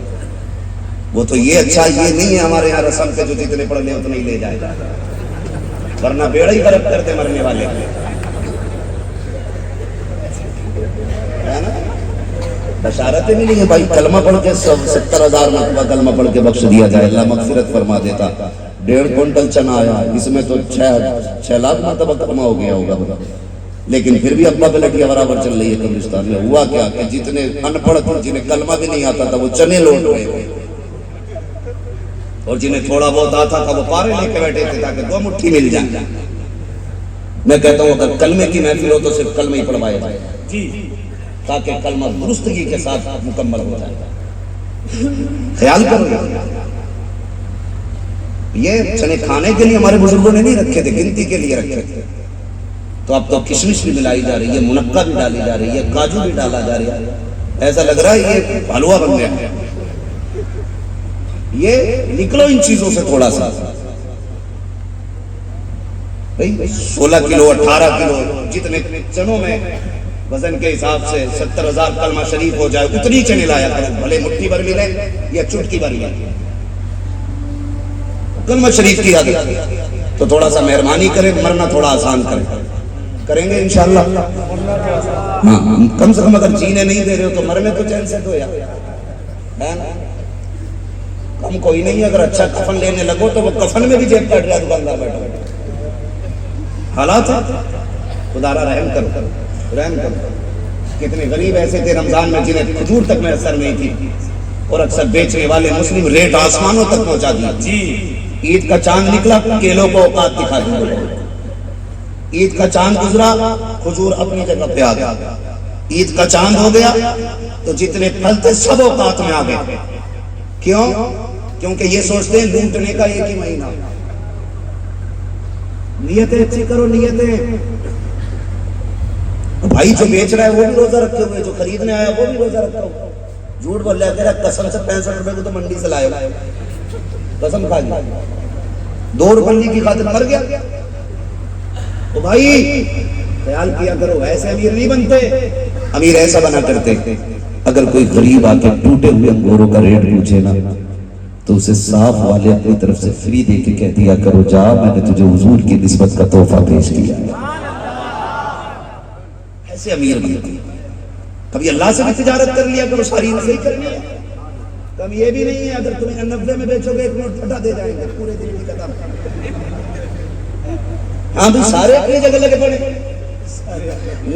وہ تو یہ اچھا یہ نہیں ہے ہمارے یہاں رسم پہ جو جتنے پڑھنے اتنے ہی لے جائے گا، ورنہ بیڑا ہی غرق کرتے مرنے والے ہے نا. بشارتیں ملی ہیں بھائی, کلمہ پڑھ کے 70,000 مرتبہ کلمہ پڑھ کے بخش دیا جائے, اللہ مغفرت فرما دیتا. 1.5 کوئنٹل چنا آیا, اس میں تو 6 لاکھ مرتبہ کلمہ ہو گیا ہوگا, لیکن پھر بھی ابا گلٹیاں برابر چل رہی ہے قبرستان میں. ہوا کیا کہ جتنے ان پڑھ تھے, جنہیں کلمہ بھی نہیں آتا تھا, وہ چنے لوٹ رہے تھے, اور جنہیں تھوڑا بہت آتا تھا وہ پارے لے کے بیٹھے تھے تاکہ 2 مٹھی مل جائیں. میں کہتا ہوں اگر کلمے کی محفل ہو تو صرف کلمہ ہی پڑھوائے جائے تاکہ کلمہ درستگی کے ساتھ مکمل ہو جائے. خیال کرو, یہ چنے کھانے کے لیے ہمارے بزرگوں نے نہیں رکھے تھے, گنتی کے لیے رکھے تھے. تو اب تو کشمش بھی ملائی جا رہی ہے, منقع بھی ڈالی جا رہی ہے, کاجو بھی ڈالا جا رہا ہے. ایسا لگ رہا ہے یہ حلوہ بن گیا ہے. یہ نکلو ان چیزوں سے تھوڑا سا. 16 کلو 18 کلو جتنے چنوں میں وزن کے حساب سے 70,000 کلمہ شریف ہو جائے, اتنی چنے لایا کرو, بھلے مٹھی بھر ملے یا چٹکی بھر ملے. کلمہ شریف کی عادت تو تھوڑا سا مہربانی کریں, مرنا تھوڑا آسان کریں گے انشاءاللہ. ہاں, کم سے کم اگر جینے نہیں دے رہے ہو تو مرنے تو چین سے دو یار, ہے نا. کم کوئی نہیں, اگر اچھا کفن لینے لگو تو وہ کفن میں بھی جیب کاٹ رہا دکاندار بیٹھا. حالات ہے, خدا را رحم کرو, رحم کرو. کتنے غریب ایسے تھے رمضان میں جنہیں کھجور تک میسر نہیں تھی, اور اکثر بیچنے والے مسلم ریٹ آسمانوں تک پہنچا دیا. عید کا چاند نکلا, کیلوں کو اوقات دکھا دیا. عید کا چاند گزرا, کھجور اپنی جگہ پہ آ گیا. عید کا چاند ہو گیا تو جتنے پھل تھے سب اوقات میں آ گئے. کیوں؟ کیونکہ یہ سوچتے ہیں لوٹنے کا ایک ہی مہینہ. نیتیں اچھی کرو, نیتیں. بھائی جو بیچ رہا ہے وہ بھی روزہ رکھے ہوئے, جو خریدنے آیا وہ بھی روزہ رکھا ہوا. جھوٹ بول رہا ہے, تیرا قسم سے 65 روپے کو تو منڈی سے لائے, قسم کھا گیا, 2 روپے کی خاطر مر گیا. تو بھائی خیال کیا کرو, ایسے امیر نہیں بنتے. امیر ایسا بنا کرتے, اگر کوئی غریب آ کے ٹوٹے ہوئے انگوروں کا ریٹ پوچھے نا تو اسے صاف والے اپنی طرف سے فری دے کے کہہ دیا کرو, جا میں نے تجھے حضور کی نسبت کا تحفہ پیش کیا. ایسے امیر بنتے. کبھی اللہ سے بھی تجارت کر لیا کرو, ساری نظری کرنی ہے. کبھی یہ بھی نہیں ہے اگر تمہیں 90 میں بیچو گے 1 نوٹ پھٹا دے جائیں گے پورے دن کی قدم. ہاں بھی سارے اپنی جگہ لگے پڑے,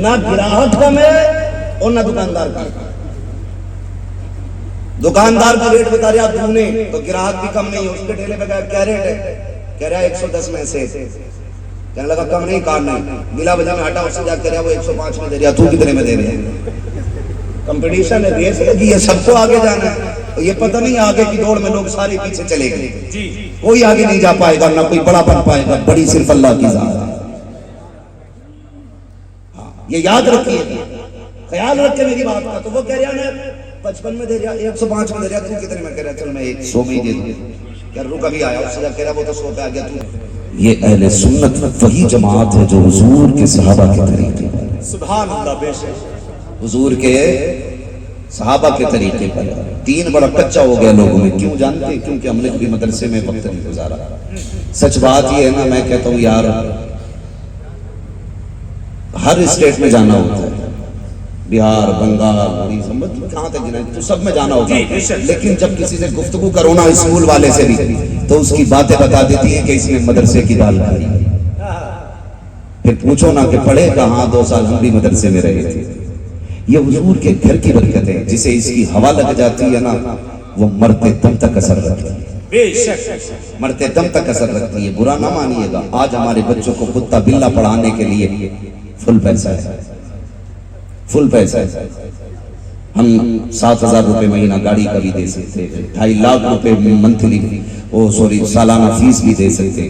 نہ گراہک کم ہے اور نہ دکاندار کا. دکاندار کا ریٹ بتا رہے آپ دھونے تو گراہک بھی کم نہیں ہے. اس کے ٹھیلے پہ کیا ریٹ ہے, کہہ رہا ہے 110 میں سے. کہنے لگا کم نہیں, کار نہیں. بلا وجہ میں ہٹا, اس سے جا کہہ رہا وہ 105 میں دے رہا, تو کتنے میں دے رہے ہیں. کمپٹیشن ہے, ریس لگی ہے, سب کو آگے جانا ہے. یہ پتہ نہیں آگے کی دوڑ میں لوگ سارے پیچھے چلے گئے, کوئی آگے نہیں جا پائے گا, نہ کوئی بڑا بن پائے گا. بڑی صرف اللہ کی ذات ہے. یہ یاد رکھیے, خیال رکھے میری بات کا. تو وہ کہہ رہا ہے 55 میں دے رہا, 105 میں دے رہا, تو کتنے میں کہہ رہا, چل میں 100 میں ہی دے دوں. کہہ رہا کبھی آیا, اس سے جا کہہ رہا وہ تو 100 پہ آ گیا. تو یہ اہل سنت وہی جماعت ہے جو حضور کے صحابہ کے طریقے پر, سبحان اللہ, بے شک حضور کے صحابہ کے طریقے پر. دین بڑا کچا ہو گیا لوگوں میں, کیوں جانتے ہیں؟ کیونکہ ہم نے کبھی مدرسے میں وقت نہیں گزارا. سچ بات یہ ہے نا, میں کہتا ہوں یار ہر اسٹیٹ میں جانا ہوتا ہے, بہار, بنگال, کہاں تک جانا, تو سب میں جانا ہوتا ہے. لیکن جب کسی سے گفتگو کرو نا اسکول والے سے بھی, تو اس کی باتیں بتا دیتی ہیں کہ اس نے مدرسے کی دال کھائی. پھر پوچھو نا کہ پڑھے کہاں, 2 سال ہم بھی مدرسے میں رہے تھے. یہ حضور کے گھر کی برکت ہے, جسے اس کی ہوا لگ جاتی ہے نا وہ مرتے دم تک اثر رکھتی ہے. بے شک مرتے دم تک اثر رکھتی ہے. برا نہ مانیے گا, آج ہمارے بچوں کو کتا بلا پڑھانے کے لیے فل پیسہ ہے, فل پیسہ ہے. ہم 7,000 روپے مہینہ گاڑی کا بھی دے سکتے, 2.5 لاکھ روپے منتھلی سالانہ فیس بھی دے سکتے,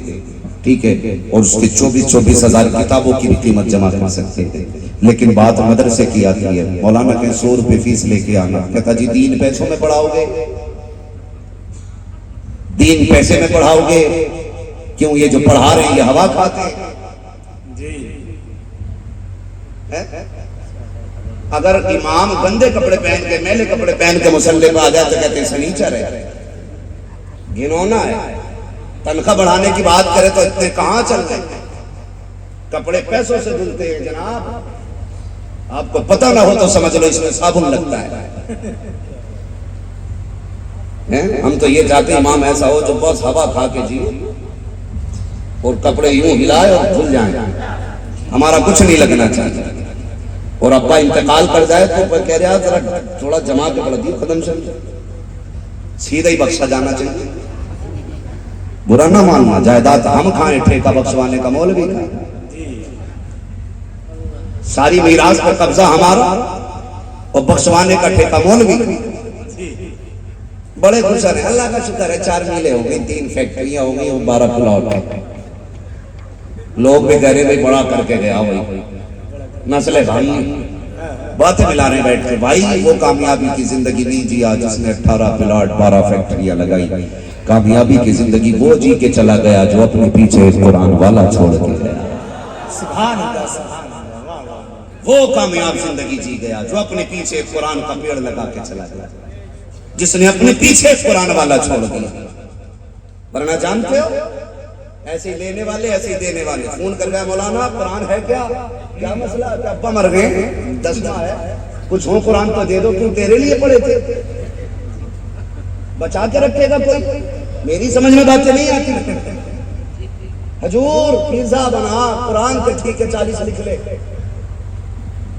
ٹھیک ہے, اور اس کے 24,000 کتابوں کی بھی قیمت جمع کر سکتے. لیکن بات مدرسے کی آتی ہے. مولانا کہ 100 روپے فیس لے کے آنا, کہتا جی دین پیسوں میں پڑھاؤ گے, دین پیسے میں پڑھاؤ گے, کیوں یہ جو پڑھا رہے ہیں یہ ہوا کھاتے ہیں. اگر امام گندے کپڑے پہن کے, میلے کپڑے پہن کے مصلی پہ آ جائے تو کہتے ہیں سنیچر ہے, گھنونا ہے. تنخواہ بڑھانے کی بات کرے تو اتنے کہاں چل گئے. کپڑے پیسوں سے دھلتے ہیں جناب. آپ کو پتہ نہ ہو تو سمجھ لو اس میں صابن لگتا ہے. ہم تو یہ چاہتے ہیں امام ایسا ہو جو بس ہوا کھا کے جیے اور کپڑے یوں ہلائے اور دھل جائیں. ہمارا کچھ نہیں لگنا چاہیے. اور ابا انتقال کر جائے تو کہہ رہا ذرا تھوڑا جما کے پڑھ دیو قدم سے, سیدھا ہی بخشا جانا چاہیے. برا نہ ماننا, جائیداد ہم کھائیں, ٹھیکہ بخشوانے کا مولوی کھائیں. ساری میراث پر قبضہ ہمارا اور بخشوانے کا ٹھیکہ مولوی. بڑے خوش ہیں, اللہ کا شکر ہے 4 میلیں ہو گئی, 3 فیکٹریاں ہو گئی اور 12 پلاٹ ہیں. لوگ بھی کہہ رہے بھائی بڑا کر کے گیا بھائی, نسل بھائی باتیں ملا رہے بیٹھ کے. بھائی وہ کامیابی کی زندگی نہیں جیا جس نے 18 پلاٹ 12 فیکٹریاں لگائی. کامیابی کی زندگی وہ جی کے چلا گیا جو اپنے پیچھے ایک قرآن والا چھوڑ کے گیا. سبحان اللہ سبحان اللہ. وہ کامیاب زندگی جی گیا جو اپنے پیچھے ایک قرآن کا پیڑ لگا کے چلا گیا, جس نے اپنے پیچھے ایک قرآن والا چھوڑ دیا. ورنہ جانتے ہو ایسے ہی لینے والے ایسے ہی دینے والے. فون کر گیا مولانا قرآن ہے کیا مسئلہ, کہ ابا مر گئے 10واں ہے, کچھ ہو قرآن تو دے دو, کیوں تیرے لیے پڑے تھے, بچا کے رکھے گا کوئی. میری سمجھ میں باتیں نہیں آتی. حضور پیزا بنا قرآن کے ٹھیک ہے 40 لکھ لے,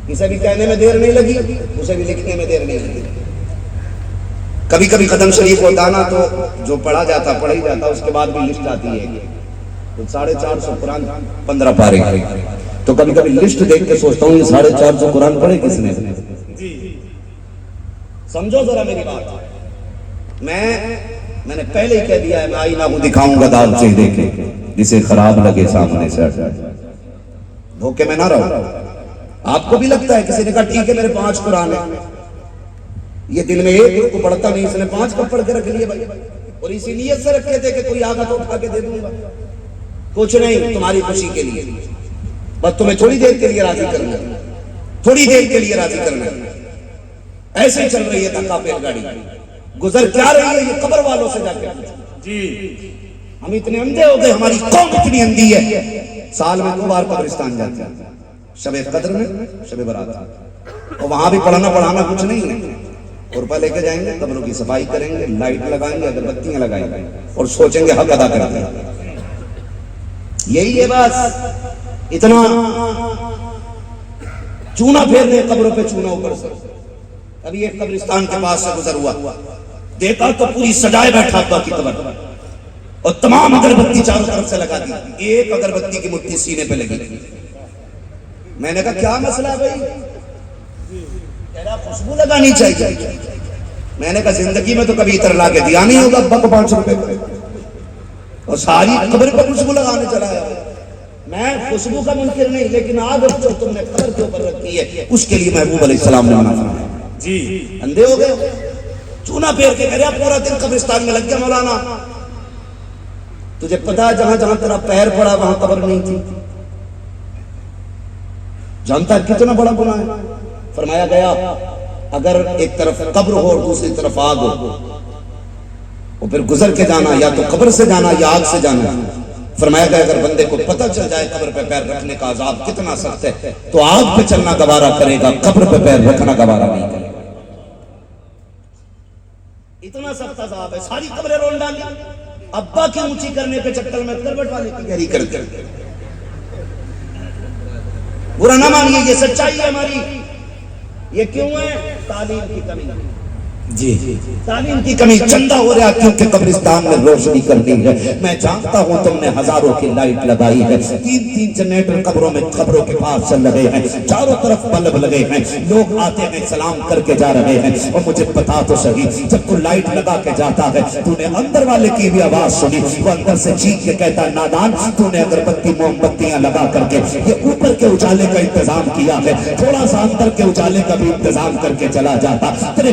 اسے بھی کہنے میں دیر نہیں لگی, اسے بھی لکھنے میں دیر نہیں لگی. کبھی کبھی قدم شریف ہوتا نا تو جو پڑھا جاتا پڑھا ہی جاتا, اس کے بعد بھی لسٹ آتی ہے 450 قرآن 15 پارے. تو کبھی کبھی لسٹ دیکھ کے سوچتا ہوں یہ 450 قرآن پڑھے کس نے. سمجھو ذرا میری بات. میں نے پہلے ہی کہہ دیا ہے, میں آئینہ کو دکھاؤں گا داغ چہرے کے, جسے خراب لگے سامنے سے. دھوکے میں نہ رہو. آپ کو بھی لگتا ہے کسی نے کہا ٹھیک ہے میرے 5 قرآن ہیں, یہ دن میں ایک کو پڑھتا نہیں, اس نے 5 کو پڑھ کے رکھ لیے بھائی, اور اسی نیت سے رکھے تھے کہ کوئی آگا تو اٹھا کے دے دوں گا. کچھ نہیں, تمہاری خوشی کے لیے, بس تمہیں تھوڑی دیر کے لیے راضی کرنا ہے, تھوڑی دیر کے لیے راضی کرنا ہے. ایسے ہی چل رہی ہے تھکا پیل گاڑی, گزر کیا رہی ہے یہ قبر والوں سے جا کے جی. ہم اتنے اندھے ہو گئے, ہماری قوم اتنی اندھی ہے, سال میں 2 بار قبرستان جاتے ہیں, شب قدر میں, شب برات, اور وہاں بھی پڑھنا پڑھانا کچھ نہیں ہے. روپے لے کے جائیں گے, قبروں کی صفائی کریں گے, لائٹ لگائیں گے, اگربتیاں لگائیں گے, اور سوچیں گے حق ادا کرتے ہیں. یہی ہے بس. اتنا چونا پھیرنے قبروں پہ چونا اوپر سے. ابھی ایک قبرستان کے پاس سے گزر ہوا, دیکھا تو پوری سجائے بیٹھا ابا کی قبر, اور تمام اگربتی چاروں طرف سے لگا دی, ایک اگربتی کی مٹھی سینے پہ لگی. میں نے کہا کیا مسئلہ ہے بھائی, خوشبو لگانی چاہیے. میں نے کہا زندگی میں تو کبھی اتر لا کے دیا نہیں ہوگا ابا کو 5 روپے, اور ساری قبر پر خوشبو لگانے چلا ہے. میں خوشبو کا منکر نہیں, لیکن آگ جو تم نے قبر کے اوپر رکھی ہے اس کے لیے محبوب علیہ السلام نے منع فرمایا. جی اندھے ہو گئے, چونا پھیر کے کہہ رہا پورا دن قبرستان میں لگ گیا. مولانا تجھے پتا ہے جہاں جہاں تیرا پیر پڑا وہاں قبر نہیں تھی. جانتا ہے کتنا بڑا گناہ ہے. فرمایا گیا اگر ایک طرف قبر ہو اور دوسری طرف آگ ہو, اور پھر گزر کے جانا, یا تو قبر سے جانا یا آگ سے جانا. فرمایا گیا اگر بندے کو پتہ چل جائے قبر پہ پیر رکھنے کا عذاب کتنا سخت ہے, تو آگ پہ چلنا گوارا کرے گا, قبر پہ پیر رکھنا گوارا نہیں کرے گا. اتنا سخت عذاب ہے. ساری قبریں رول ڈالی, ابا کی اونچی کرنے کے چکر میں کروٹ والے کی گہری کر کے. برا نہ مانیے, یہ سچائی ہے ہماری. یہ کیوں ہے؟ تعلیم کی کمی. جی تعلیم کی کمی. چندہ ہو رہا کیونکہ قبرستان میں روشنی کرنی ہے. میں جانتا ہوں تم نے ہزاروں کی لائٹ لگائی ہے, 3 جنریٹر قبروں میں قبروں کے پاس چل رہے ہیں, چاروں طرف بلب لگے ہیں, لوگ آتے ہیں سلام کر کے جا رہے ہیں. اور مجھے بتا تو صحیح, جب تو لائٹ لگا کے جاتا ہے تو نے اندر والے کی بھی آواز سنی, وہ اندر سے چیخ کے کہتا نادان تو نے اگربتی موم بتیاں لگا کر کے یہ اوپر کے اجالے کا انتظام کیا ہے, تھوڑا سا اندر کے اجالے کا بھی انتظام کر کے چلا جاتا. تیرے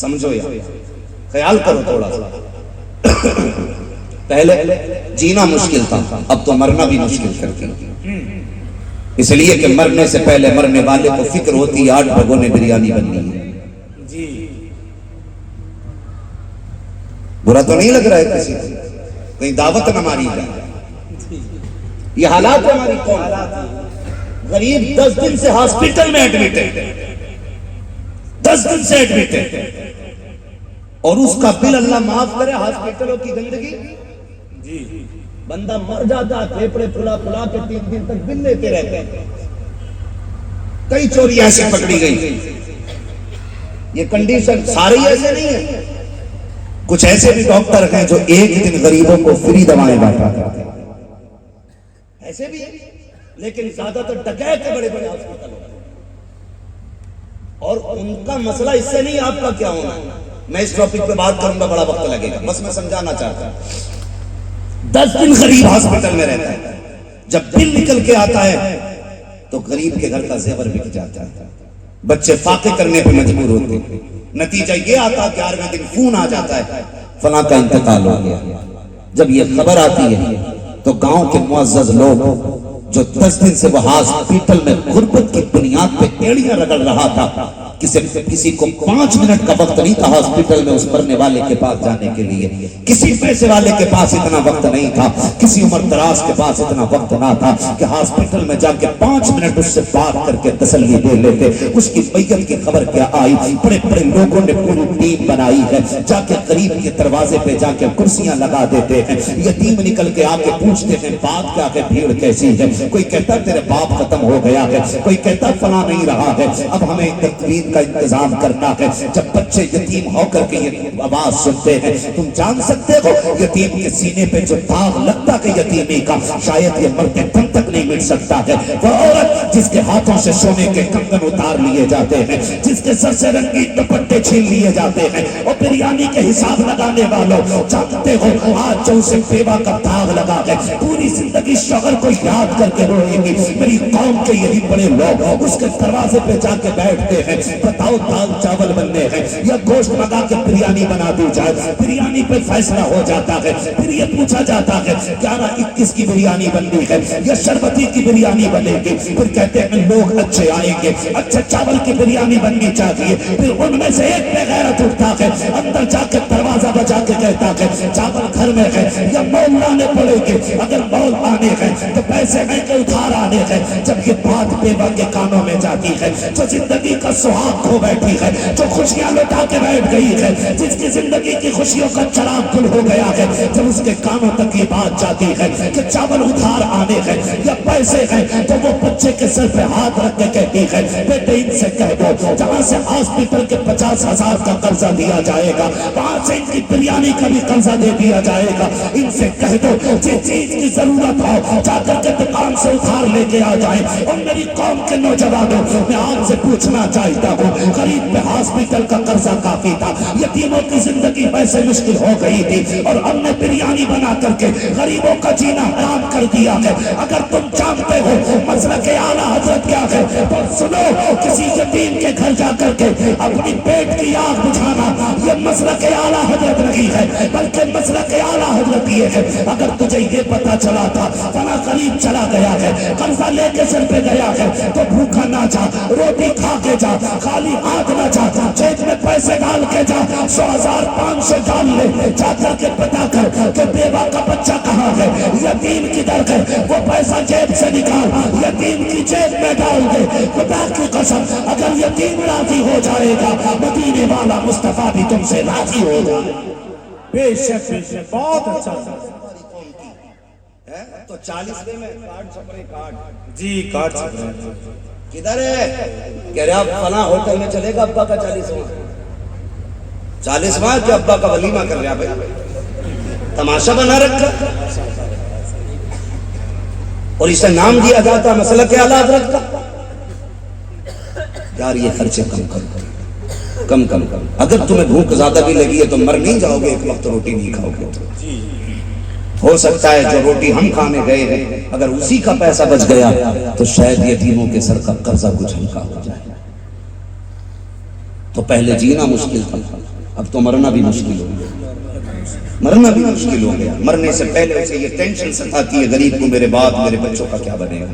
سمجھو یا خیال کرو تھوڑا سا. پہلے جینا مشکل تھا، اب تو مرنا بھی مشکل کر دیا، اس لیے کہ مرنے سے پہلے مرنے والے کو فکر ہوتی ہے 8 بھگونے بریانی بننی ہے. برا تو نہیں لگ رہا ہے کسی کو؟ کہیں دعوت نہ ماری جائے. یہ حالات ہے ہماری قوم. غریب 10 دن سے ہاسپٹل میں ایڈمٹ ہے، 10 دن سے ایڈمٹ ہے، اور اس کا بل اللہ معاف کرے ہاسپٹلوں کی گندگی. بندہ مر جاتا، پھیپڑے پھلا پھلا کے 3 دن تک بل لیتے رہتے ہیں. کئی چوری ایسے پکڑی گئی. یہ کنڈیشن سارے ایسے نہیں ہیں، کچھ ایسے بھی ڈاکٹر ہیں جو ایک دن غریبوں کو فری دوائیں بانٹا کرتے ہیں، ایسے بھی ہیں. لیکن زیادہ تر ڈکیت کے بڑے بڑے ہاسپٹل ہوتے ہیں، اور ان کا مسئلہ اس سے نہیں آپ کا کیا ہونا ہے. میں اس ٹاپک پہ بات کروں گا، بڑا وقت لگے گا، بس میں سمجھانا چاہتا ہوں. 10 دن غریب ہاسپٹل میں رہتا ہے، جب بل نکل کے آتا ہے تو غریب کے گھر کا زیور بک جاتا ہے، بچے فاقے کرنے پہ مجبور ہوتے ہیں. نتیجہ یہ آتا کہ 11ویں دن فون آ جاتا ہے فلاں کا انتقال ہو گیا. جب یہ خبر آتی ہے تو گاؤں کے معزز لوگ جو 10 دن سے وہ ہاسپٹل میں غربت کی بنیاد پہ ایڑیاں رگڑ رہا تھا، کسی کو 5 منٹ کا وقت نہیں تھا ہاسپٹل میں اس مرنے والے کے پاس جانے کے لیے. کسی پیسے والے کے پاس اتنا وقت نہیں تھا، کسی عمر دراز کے پاس اتنا وقت نہ تھا کہ ہاسپٹل میں جا کے 5 منٹ اس سے بات کر کے تسلی دے لیتے. اس کی میت کی خبر کیا آئی، بڑے بڑے لوگوں نے پوری ٹیم بنائی ہے، جا کے غریب کے دروازے پہ جا کے کرسیاں لگا دیتے ہیں. یتیم نکل کے آ کے پوچھتے ہیں بات کیا ہے، بھیڑ کیسی ہے. کوئی کہتا تیرے باپ ختم ہو گیا ہے، کوئی کہتا فلاں نہیں رہا ہے، اب ہمیں تقویم کا انتظام کرنا ہے. جب بچے یتیم ہو کر کے یہ آواز سنتے ہیں، تم جان سکتے ہو یتیم کے سینے پہ جو داغ لگتا ہے یتیمی کا، شاید یہ مرتے دم تک نہیں مٹ سکتا ہے. وہ عورت جس کے ہاتھوں سے سونے کے کنگن اتار لیے جاتے ہیں، جس کے سر سے رنگین دوپٹے چھین لیے جاتے ہیں، اور بریانی کے حساب لگانے والوں جانتے ہو آج جو اسے بیوہ کا داغ لگا ہے، پوری زندگی شوہر کو یاد کر کے روئے گی. میری قوم کے یہی بڑے لوگ اس کے دروازے پہ جا کے بیٹھتے ہیں، بتاؤ دال چاول بننے ہیں یا گوشت منگا کے بریانی بنا دی جائے. بریانی پہ فیصلہ ہو جاتا ہے، پھر یہ پوچھا جاتا ہے 11-21 کی بریانی بننی ہے یا شربتی کی بریانی بنے گی. پھر کہتے ہیں لوگ اچھے آئیں گے، اچھے چاول کی بریانی بننی چاہیے. پھر ان میں سے ایک بے غیرت اٹھتا ہے، اندر جا کے دروازہ بجا کے کہتا ہے چاول گھر میں ہے یا مول لانے پڑے گے. اگر مول آنے ہیں تو پیسے ہیں کہ ادھار آنے ہیں. جب یہ بات بیوہ کے کانوں میں جاتی ہے، جو زندگی کا سہاگ کھو بیٹھی ہے، جو خوشیاں لوٹا کے بیٹھ گئی ہے، جس کی زندگی کی خوشیوں کا چراغ گل ہو گیا ہے، جب اس کے کانوں تک یہ بات جاتی ہے کہ چاول ادھار آنے ہیں یا پیسے ہیں، تو وہ بچے کے سر پہ ہاتھ رکھ کے کہتی ہے بیٹے ان سے کہہ دو جہاں سے ہاسپٹل کے 50,000 کا قرضہ دیا جائے گا وہاں سے ان کی بریانی کا بھی قرضہ دے دیا جائے گا. ان سے کہہ دو جس چیز کی ضرورت ہو جا کر کے دکان سے ادھار لے کے آ جائیں. اور میری قوم کے نوجوانوں میں آپ سے پوچھنا چاہتا ہوں، غریب پہ ہاسپٹل کا قرضہ کافی تھا، یتیموں کی زندگی ویسے مشکل ہو گئی تھی، اور ہم نے بریانی بنا کر کے غریبوں کا جینا حرام کر دیا ہے. اگر تم جانتے ہو مسلک اعلیٰ حضرت کیا ہے تو سنو، کسی یتیم کے گھر جا کر کے اپنی پیٹ کی آگ بجھانا یہ مسلک اعلیٰ حضرت نہیں ہے، بلکہ مسلک اعلیٰ حضرت یہ ہے. اگر تجھے یہ پتا چلا تھا فلاں غریب چلا گیا ہے، قرضہ لے کے سر پہ گیا ہے، تو بھوکا نہ جا، روٹی کھا کے جا، خالی ہاتھ نہ جا، جیب میں پیسے ڈال کے جا، 100,000-500 ڈال لے، جا کر کے پتا کر کہ بیوہ کا بچہ کہاں ہے، یتیم کدھر ہے، وہ پیسہ جیب سے نکال یتیم کی جیب میں ڈال دے. خدا کی قسم اگر یتیم راضی ہو جائے گا مدینے والا مصطفیٰ بھی تم سے راضی ہو جائے. بے شک بہت اچھا. تو 40 میں کارڈ چھپڑے کارڈ جی کارڈ چھپ رہے ہیں. کدھر ہے؟ کہہ رہے آپ فلاں ہوٹل میں چلے گا ابا کا 40واں کہ ابا کا ولیمہ کر رہا بھائی، تماشا بنا رکھا. اور اسے نام دیا جاتا مسلک اعلیٰ حضرت کا. یار یہ خرچے کم کر، کم کم کم. اگر تمہیں بھوک زیادہ بھی لگی ہے تو مر نہیں جاؤ گے، ایک وقت روٹی نہیں کھاؤ گے. ہو سکتا ہے جو روٹی ہم کھانے گئے ہیں اگر اسی کا پیسہ بچ گیا تو شاید یتیموں کے سر کا قرضہ کچھ ہلکا ہو جائے. تو پہلے جینا مشکل تھا، اب تو مرنا بھی مشکل ہو گیا، مرنا بھی مشکل ہو گیا۔ مرنے سے پہلے اسے یہ ٹینشن ستاتی ہے غریب کو میرے باپ میرے بچوں کا کیا بنے گا،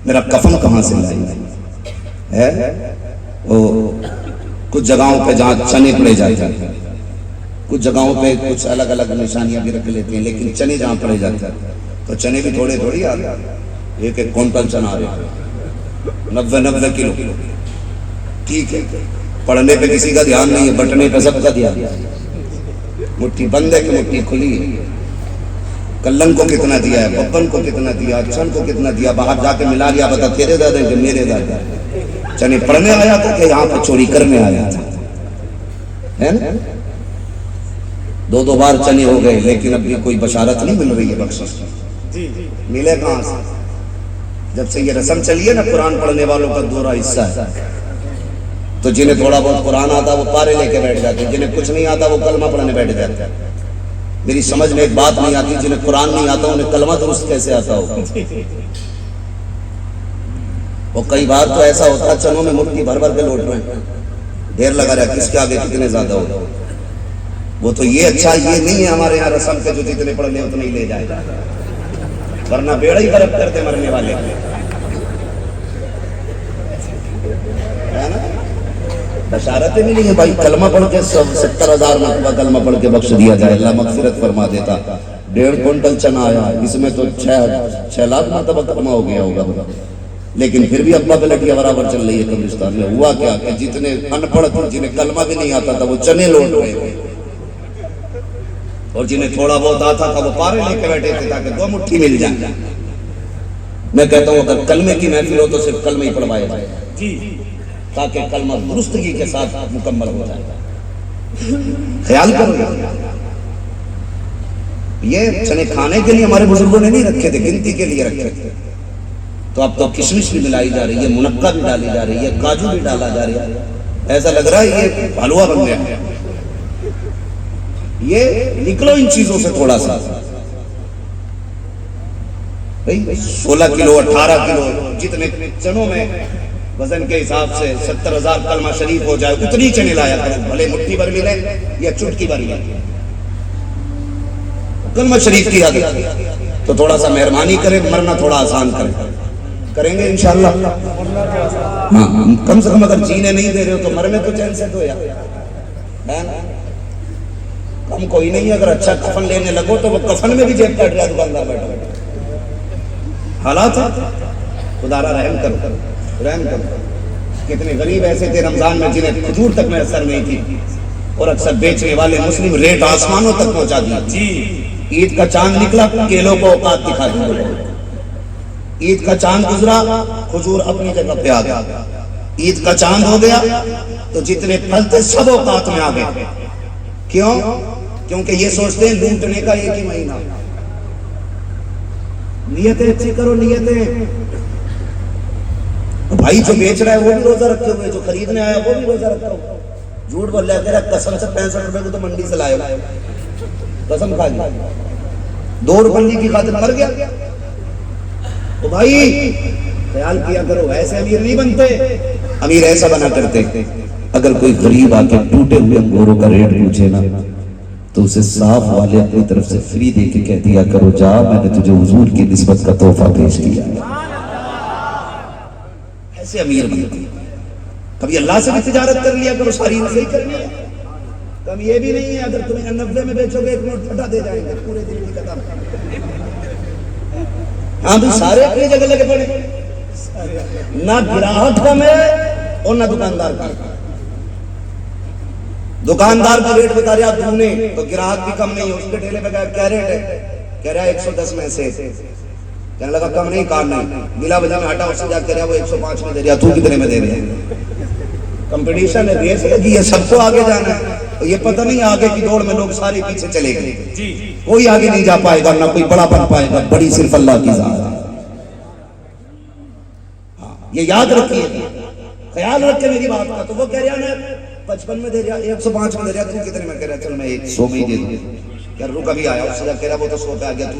میرا کفن کہاں سے لائیں گے۔ ہے وہ کچھ جگہوں پہ جہاں چنے پڑے جاتے ہیں، کچھ جگہوں پہ کچھ الگ الگ نشانیاں بھی رکھ لیتے ہیں، لیکن چنے جہاں پڑے جاتے ہیں تو چنے بھی تھوڑے تھوڑی آ رہے ہیں، ایک ایک کونٹل چنا آ رہے ہیں، 90 کلو۔ ٹھیک ہے، پڑھنے پہ کسی کا دھیان نہیں ہے، بٹنے پہ سب کا دھیان ہے، مٹھی بند ہے کہ مٹھی کھلی ہے، کلن کو کتنا دیا ہے، ببن کو کتنا دیا، چھن کو کتنا دیا، باہر جا کے ملا لیا، بتا تیرے دادا کہ میرے دادا۔ چنے پڑھنے آیا تھا کہ یہاں پہ چوری کرنے آیا تھا، ہے نا؟ 2 بار چنے ہو گئے، لیکن اب بھی کوئی بشارت نہیں مل رہی ہے بخشش کی۔ ملے کہاں سے؟ جب سے یہ رسم چلی ہے نا قرآن پڑھنے والوں کا دوہرا حصہ ہے، تو جنہیں تھوڑا بہت قرآن آتا وہ پارے لے کے بیٹھ جاتے ہیں، جنہیں کچھ نہیں آتا وہ کلمہ پڑھنے بیٹھ جاتے ہیں۔ میری سمجھ میں ایک بات نہیں آتی، جنہیں قرآن نہیں آتا انہیں کلمہ درست کیسے آتا ہو؟ وہ کئی بار تو ایسا ہوتا ہے چنوں میں مٹھی بھر بھر کے لوٹ رہے ہیں، ڈھیر لگا رہا ہے، کس کے آگے کتنے زیادہ ہو۔ وہ تو یہ اچھا یہ نہیں ہے ہمارے یہاں رسم کے جو جتنے پڑھ لے اتنے ہی لے جائے، ورنہ بیڑا ہی غرق کرتے مرنے والے، ہے نا؟ بشارتیں ملی ہیں بھائی، کلمہ پڑھ کے 70,000 مرتبہ کلمہ پڑھ کے بخش دیا جائے، اللہ مغفرت فرما دیتا۔ 1.5 کوئنٹل چنا آیا، اس میں تو 6 لاکھ مرتبہ کلمہ ہو گیا ہوگا، لیکن پھر بھی ابا پلٹیا برابر چل رہی ہے قبرستان میں۔ ہوا کیا کہ جتنے ان پڑھ تھے، جنہیں کلمہ بھی نہیں آتا تھا وہ چنے لوٹ رہے تھے، اور جنہیں تھوڑا بہت آتا تھا وہ پارے لے کے بیٹھے تھے تاکہ 2 مٹھی مل جائے۔ میں کہتا ہوں اگر کلمے کی محفل ہو تو صرف کلمہ ہی پڑھوایا جائے تاکہ کلمہ درستگی کے ساتھ مکمل ہو جائے۔ خیال کرو، یہ چنے کھانے کے لیے ہمارے بزرگوں نے نہیں رکھے تھے، گنتی کے لیے رکھے تھے، تو اب تو کشمش بھی ملائی جا رہی ہے، منقع بھی ڈالی جا رہی ہے، کاجو بھی ڈالا جا رہا ہے، ایسا لگ رہا ہے یہ حلوہ بن گیا۔ یہ نکلو ان چیزوں سے تھوڑا سا، 16 کلو 18 کلو جتنے چنوں میں وزن کے حساب سے 70,000 کلمہ شریف ہو جائے اتنی چنے لایا کرو، بھلے مٹھی بھر ملے یا چٹکی بھر ملے، کلمہ شریف کی عادت تو تھوڑا سا مہربانی کریں، مرنا تھوڑا آسان کریں گے انشاءاللہ۔ ہاں کم سے کم اگر جینے نہیں دے رہے ہو تو مرنے تو چین سے دو یار، کم کوئی نہیں، اگر اچھا کفن لینے لگو تو وہ کفن میں بھی جیب کاٹ رہا ہے دکاندار بیٹھا۔ حالات خدا را رحم کرو، رحم کرو۔ کتنے غریب ایسے تھے رمضان میں جنہیں کھجور تک میں اثر نہیں تھی، اور اکثر بیچنے والے مسلم ریٹ آسمانوں تک پہنچا دیا۔ عید کا چاند نکلا، کیلوں کو اوقات دکھا دیا، عید کا چاند گزرا، کھجور اپنی جگہ پہ آ گیا، عید کا چاند ہو گیا تو جتنے پھل تھے سب اوقات میں آ گئے۔ کیوں؟ کیونکہ یہ سوچتے ہیں لوٹنے کا ایک ہی مہینہ۔ نیتیں اچھی کرو، نیتیں۔ بھائی جو بیچ رہا ہے وہ بھی روزہ رکھے ہوئے، جو خریدنے آیا وہ بھی روزہ رکھا ہوا۔ جھوٹ بول رہا ہے، قسم سے 65 روپے کو تو منڈی سے لائے گا، قسم کھا لیا، 2 روپے کی خاطر مر گیا۔ تو بھائی خیال کیا کرو، ایسے امیر نہیں بنتے، امیر ایسا بنا کرتے۔ اگر کوئی غریب آ کے ٹوٹے ہوئے انگوروں کا ریٹ پوچھے نا تو اسے صاف والے اپنی طرف سے فری دے کے کہہ دیا کرو، جا میں نے تجھے حضور کی نسبت کا تحفہ پیش کیا۔ ایسے امیر بنتے۔ کبھی اللہ سے بھی تجارت کر لیا کرو، ساری نظری کرنی ہے۔ کم یہ بھی نہیں ہے اگر تمہیں 90 میں بیچو گے 1 نوٹ پھٹا دے جائیں گے پورے دن کی قدم۔ ہاں بھی سارے اپنی جگہ لگے پڑے، نہ گراہک کم ہے اور نہ دکاندار کم۔ دکاندار کا ریٹ بتا رہا تم نے تو گراہک بھی کم نہیں ہے، اس کے ٹھیلے پہ کیا ریٹ ہے؟ کہہ رہا ہے 110 میں سے، کہنے لگا کم نہیں، کار نہیں، ملا وجہ میں ہٹا، اس سے جا کہہ رہا وہ 105 میں دے رہا، تو کتنے میں دے رہے ہیں؟ کمپٹیشن ہے، ریس لگی ہے، سب کو آگے جانا ہے۔ یہ پتہ نہیں آگے کی دوڑ میں لوگ سارے پیچھے چلے گئے، کوئی آگے نہیں جا پائے گا، نہ کوئی بڑا بن پائے گا، بڑی صرف اللہ کی ذات ہے۔ یہ یاد رکھیے، خیال رکھے میری بات کا۔ تو وہ کہہ رہا نا 55 میں دے رہا، 105 میں دے رہا، تو کتنے میں؟ کہہ رہا چل میں 100 میں ہی دے دوں۔ کہہ رہا رک ابھی آیا، اس سے کہہ رہا وہ تو 100 پہ آ گیا۔